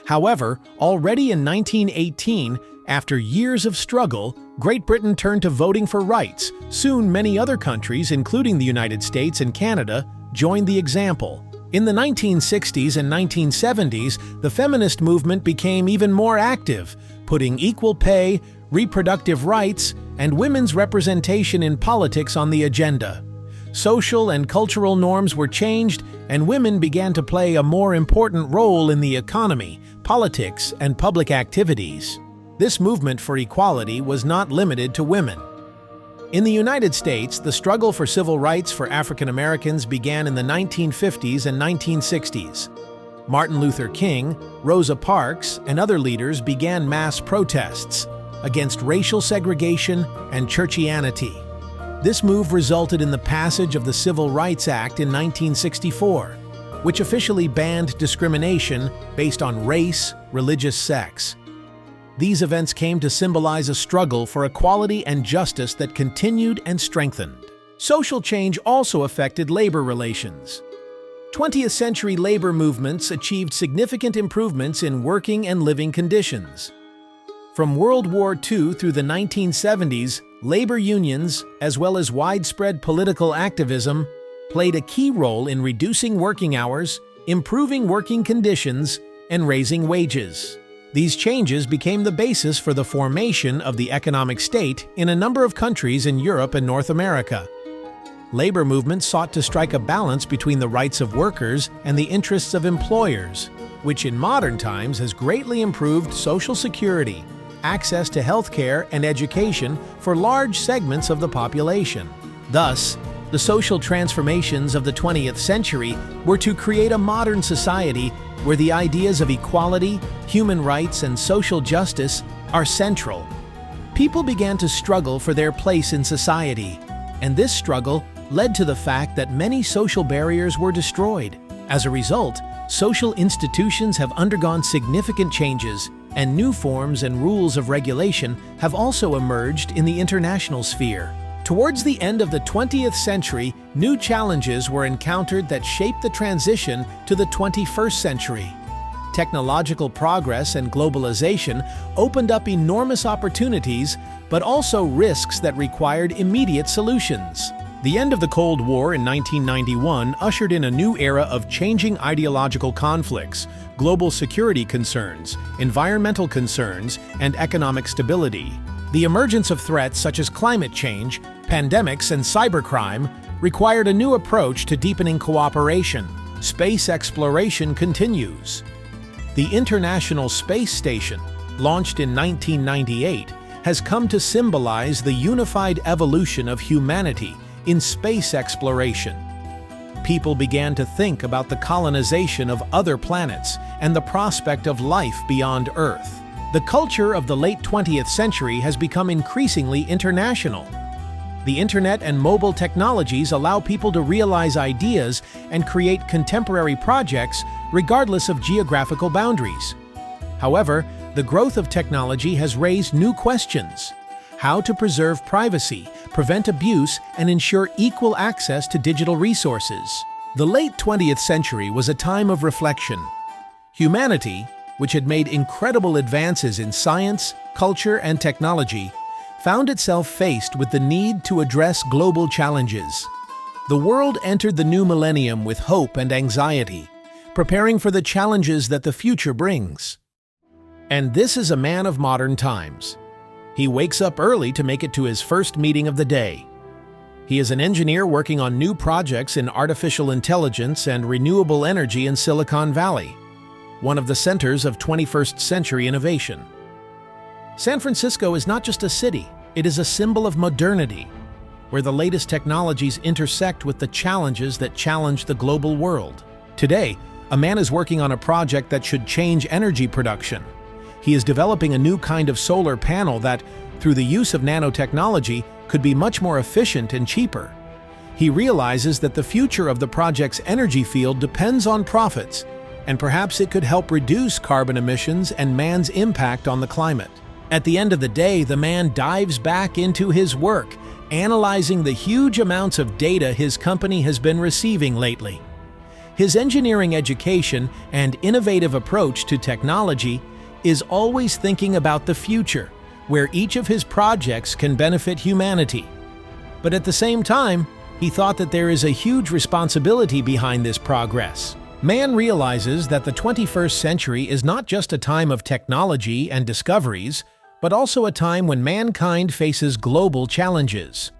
Speaker 1: However, already in 1918, after years of struggle, Great Britain turned to voting for rights. Soon, many other countries, including the United States and Canada, joined the example. In the 1960s and 1970s, the feminist movement became even more active, putting equal pay, reproductive rights, and women's representation in politics on the agenda. Social and cultural norms were changed, and women began to play a more important role in the economy, politics, and public activities. This movement for equality was not limited to women. In the United States, the struggle for civil rights for African Americans began in the 1950s and 1960s. Martin Luther King, Rosa Parks, and other leaders began mass protests against racial segregation and churchianity. This move resulted in the passage of the Civil Rights Act in 1964, which officially banned discrimination based on race, religious sex. These events came to symbolize a struggle for equality and justice that continued and strengthened. Social change also affected labor relations. 20th century labor movements achieved significant improvements in working and living conditions. From World War II through the 1970s, labor unions, as well as widespread political activism, played a key role in reducing working hours, improving working conditions, and raising wages. These changes became the basis for the formation of the economic state in a number of countries in Europe and North America. Labor movements sought to strike a balance between the rights of workers and the interests of employers, which in modern times has greatly improved social security, access to health care and education for large segments of the population. Thus, the social transformations of the 20th century were to create a modern society where the ideas of equality, human rights, and social justice are central. People began to struggle for their place in society, and this struggle led to the fact that many social barriers were destroyed. As a result, social institutions have undergone significant changes, and new forms and rules of regulation have also emerged in the international sphere. Towards the end of the 20th century, new challenges were encountered that shaped the transition to the 21st century. Technological progress and globalization opened up enormous opportunities, but also risks that required immediate solutions. The end of the Cold War in 1991 ushered in a new era of changing ideological conflicts, global security concerns, environmental concerns, and economic stability. The emergence of threats such as climate change, pandemics, and cybercrime required a new approach to deepening cooperation. Space exploration continues. The International Space Station, launched in 1998, has come to symbolize the unified evolution of humanity in space exploration. People began to think about the colonization of other planets and the prospect of life beyond Earth. The culture of the late 20th century has become increasingly international. The internet and mobile technologies allow people to realize ideas and create contemporary projects regardless of geographical boundaries. However, the growth of technology has raised new questions: how to preserve privacy, prevent abuse, and ensure equal access to digital resources. The late 20th century was a time of reflection. Humanity, which had made incredible advances in science, culture, and technology, found itself faced with the need to address global challenges. The world entered the new millennium with hope and anxiety, preparing for the challenges that the future brings. And this is a man of modern times. He wakes up early to make it to his first meeting of the day. He is an engineer working on new projects in artificial intelligence and renewable energy in Silicon Valley, one of the centers of 21st century innovation. San Francisco is not just a city, it is a symbol of modernity, where the latest technologies intersect with the challenges that challenge the global world. Today, a man is working on a project that should change energy production. He is developing a new kind of solar panel that, through the use of nanotechnology, could be much more efficient and cheaper. He realizes that the future of the project's energy field depends on profits, and perhaps it could help reduce carbon emissions and man's impact on the climate. At the end of the day, the man dives back into his work, analyzing the huge amounts of data his company has been receiving lately. His engineering education and innovative approach to technology is always thinking about the future, where each of his projects can benefit humanity. But at the same time, he thought that there is a huge responsibility behind this progress. Man realizes that the 21st century is not just a time of technology and discoveries, but also a time when mankind faces global challenges.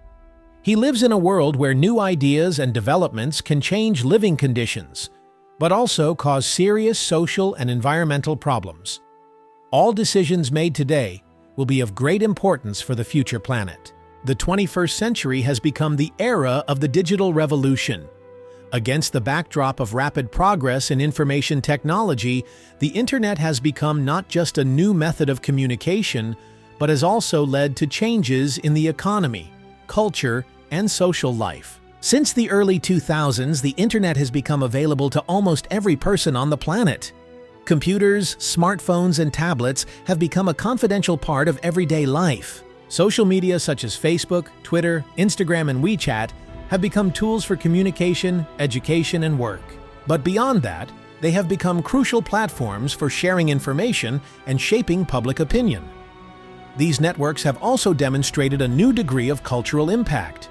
Speaker 1: He lives in a world where new ideas and developments can change living conditions, but also cause serious social and environmental problems. All decisions made today will be of great importance for the future planet. The 21st century has become the era of the digital revolution. Against the backdrop of rapid progress in information technology, the internet has become not just a new method of communication, but has also led to changes in the economy, culture, and social life. Since the early 2000s, the internet has become available to almost every person on the planet. Computers, smartphones, and tablets have become a confidential part of everyday life. Social media such as Facebook, Twitter, Instagram, and WeChat have become tools for communication, education, and work. But beyond that, they have become crucial platforms for sharing information and shaping public opinion. These networks have also demonstrated a new degree of cultural impact.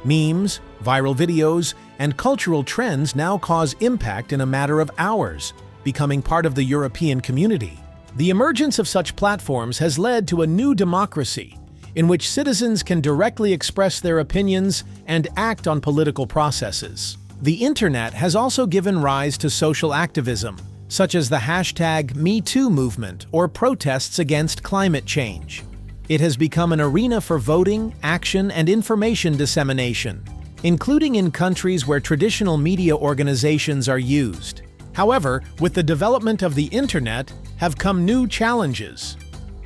Speaker 1: Memes, viral videos, and cultural trends now cause impact in a matter of hours, becoming part of the European community. The emergence of such platforms has led to a new democracy, in which citizens can directly express their opinions and act on political processes. The internet has also given rise to social activism, such as the hashtag #MeToo movement or protests against climate change. It has become an arena for voting, action, and information dissemination, including in countries where traditional media organizations are used. However, with the development of the internet have come new challenges.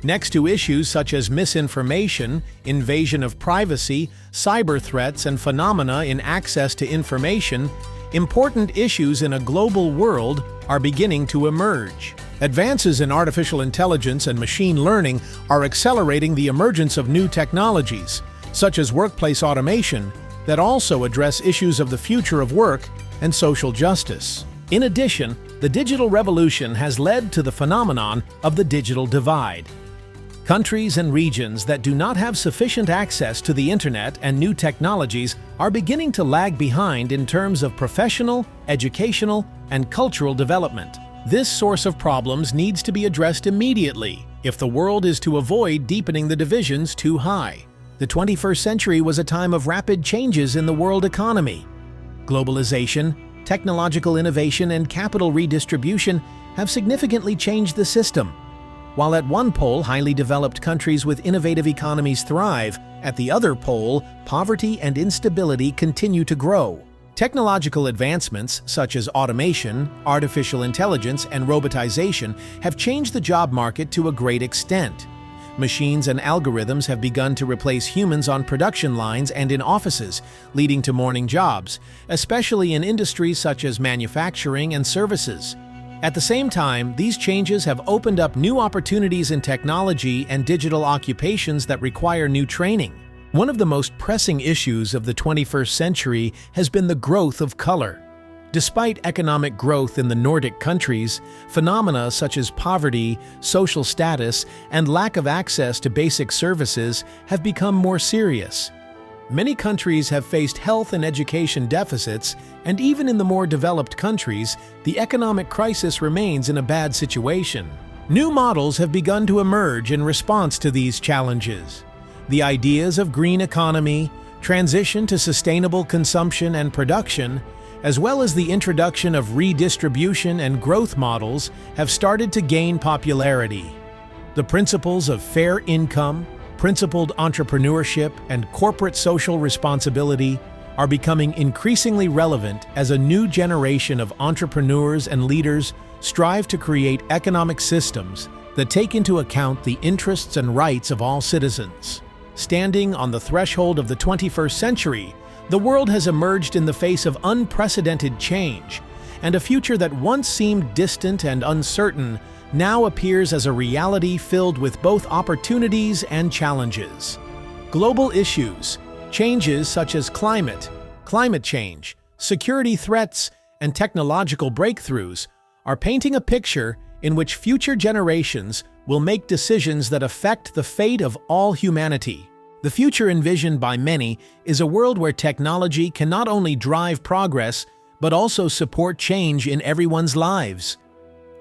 Speaker 1: Next to issues such as misinformation, invasion of privacy, cyber threats, and phenomena in access to information, important issues in a global world are beginning to emerge. Advances in artificial intelligence and machine learning are accelerating the emergence of new technologies, such as workplace automation, that also address issues of the future of work and social justice. In addition, the digital revolution has led to the phenomenon of the digital divide. Countries and regions that do not have sufficient access to the internet and new technologies are beginning to lag behind in terms of professional, educational, and cultural development. This source of problems needs to be addressed immediately if the world is to avoid deepening the divisions too high. The 21st century was a time of rapid changes in the world economy. Globalization, technological innovation, and capital redistribution have significantly changed the system. While at one pole, highly developed countries with innovative economies thrive, at the other pole, poverty and instability continue to grow. Technological advancements such as automation, artificial intelligence, and robotization have changed the job market to a great extent. Machines and algorithms have begun to replace humans on production lines and in offices, leading to morning jobs, especially in industries such as manufacturing and services. At the same time, these changes have opened up new opportunities in technology and digital occupations that require new training. One of the most pressing issues of the 21st century has been the growth of color. Despite economic growth in the Nordic countries, phenomena such as poverty, social status, and lack of access to basic services have become more serious. Many countries have faced health and education deficits, and even in the more developed countries, the economic crisis remains in a bad situation. New models have begun to emerge in response to these challenges. The ideas of green economy, transition to sustainable consumption and production, as well as the introduction of redistribution and growth models have started to gain popularity. The principles of fair income, principled entrepreneurship, and corporate social responsibility are becoming increasingly relevant as a new generation of entrepreneurs and leaders strive to create economic systems that take into account the interests and rights of all citizens. Standing on the threshold of the 21st century, the world has emerged in the face of unprecedented change, and a future that once seemed distant and uncertain now appears as a reality filled with both opportunities and challenges. Global issues, changes such as climate change, security threats, and technological breakthroughs are painting a picture in which future generations will make decisions that affect the fate of all humanity. The future envisioned by many is a world where technology can not only drive progress, but also support change in everyone's lives.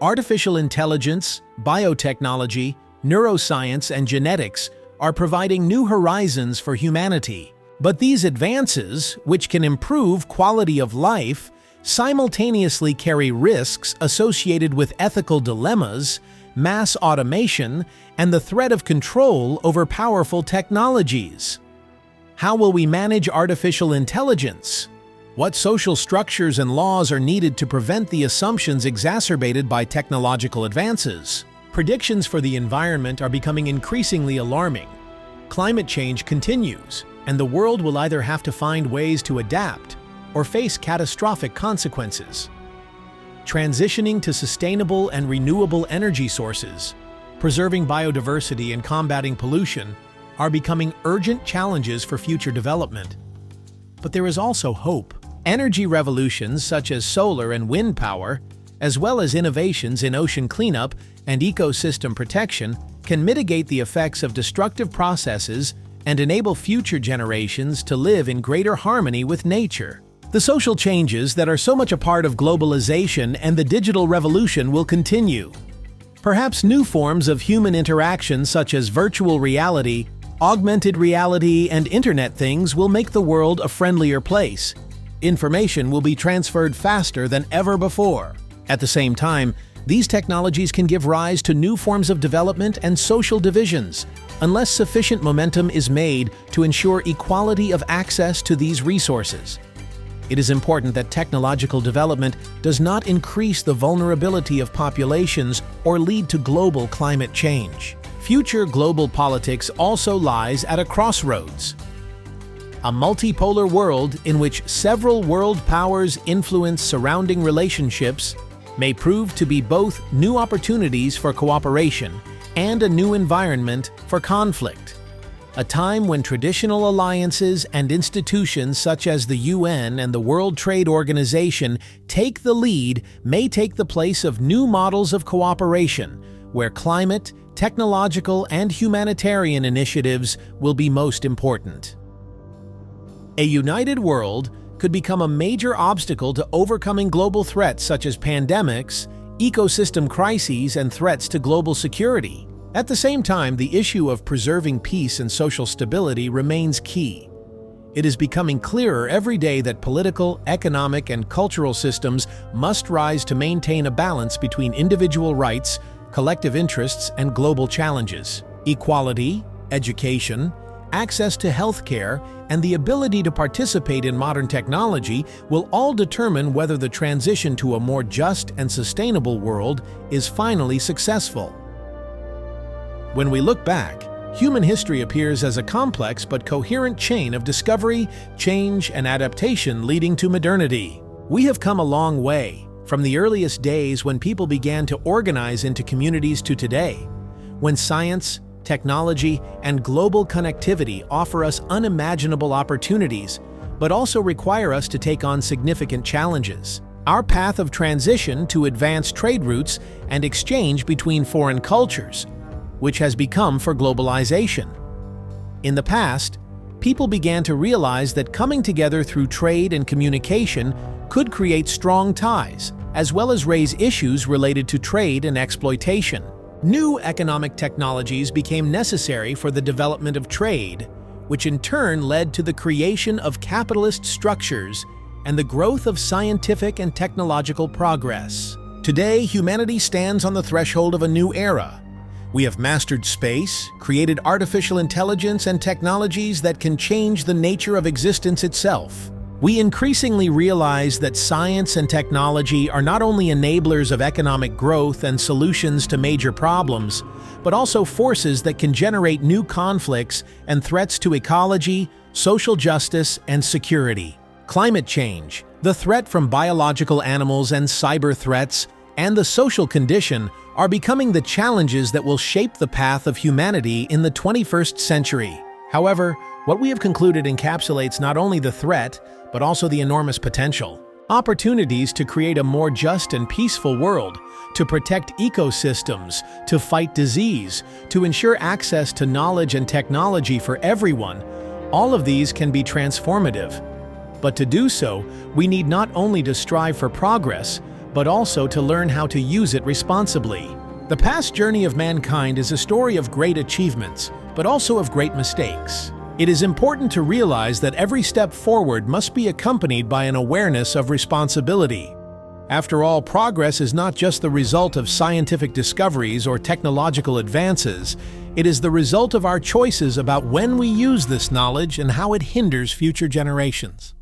Speaker 1: Artificial intelligence, biotechnology, neuroscience, and genetics are providing new horizons for humanity. But these advances, which can improve quality of life, simultaneously carry risks associated with ethical dilemmas, mass automation, and the threat of control over powerful technologies. How will we manage artificial intelligence? What social structures and laws are needed to prevent the assumptions exacerbated by technological advances? Predictions for the environment are becoming increasingly alarming. Climate change continues, and the world will either have to find ways to adapt or face catastrophic consequences. Transitioning to sustainable and renewable energy sources, preserving biodiversity, and combating pollution are becoming urgent challenges for future development. But there is also hope. Energy revolutions such as solar and wind power, as well as innovations in ocean cleanup and ecosystem protection, can mitigate the effects of destructive processes and enable future generations to live in greater harmony with nature. The social changes that are so much a part of globalization and the digital revolution will continue. Perhaps new forms of human interaction such as virtual reality, augmented reality, and internet things will make the world a friendlier place. Information will be transferred faster than ever before. At the same time, these technologies can give rise to new forms of development and social divisions, unless sufficient momentum is made to ensure equality of access to these resources. It is important that technological development does not increase the vulnerability of populations or lead to global climate change. Future global politics also lies at a crossroads. A multipolar world in which several world powers influence surrounding relationships may prove to be both new opportunities for cooperation and a new environment for conflict. A time when traditional alliances and institutions such as the UN and the World Trade Organization take the lead may take the place of new models of cooperation, where climate, technological, and humanitarian initiatives will be most important. A united world could become a major obstacle to overcoming global threats such as pandemics, ecosystem crises, and threats to global security. At the same time, the issue of preserving peace and social stability remains key. It is becoming clearer every day that political, economic, and cultural systems must rise to maintain a balance between individual rights, collective interests, and global challenges. Equality, education, access to healthcare, and the ability to participate in modern technology will all determine whether the transition to a more just and sustainable world is finally successful. When we look back, human history appears as a complex but coherent chain of discovery, change, and adaptation leading to modernity. We have come a long way, from the earliest days when people began to organize into communities to today, when science, technology, and global connectivity offer us unimaginable opportunities, but also require us to take on significant challenges. Our path of transition to advanced trade routes and exchange between foreign cultures, which has become for globalization. In the past, people began to realize that coming together through trade and communication could create strong ties, as well as raise issues related to trade and exploitation. New economic technologies became necessary for the development of trade, which in turn led to the creation of capitalist structures and the growth of scientific and technological progress. Today, humanity stands on the threshold of a new era. We have mastered space, created artificial intelligence and technologies that can change the nature of existence itself. We increasingly realize that science and technology are not only enablers of economic growth and solutions to major problems, but also forces that can generate new conflicts and threats to ecology, social justice, and security. Climate change, the threat from biological animals and cyber threats, and the social condition are becoming the challenges that will shape the path of humanity in the 21st century. However, what we have concluded encapsulates not only the threat, but also the enormous potential. Opportunities to create a more just and peaceful world, to protect ecosystems, to fight disease, to ensure access to knowledge and technology for everyone, all of these can be transformative. But to do so, we need not only to strive for progress, but also to learn how to use it responsibly. The past journey of mankind is a story of great achievements, but also of great mistakes. It is important to realize that every step forward must be accompanied by an awareness of responsibility. After all, progress is not just the result of scientific discoveries or technological advances, it is the result of our choices about when we use this knowledge and how it hinders future generations.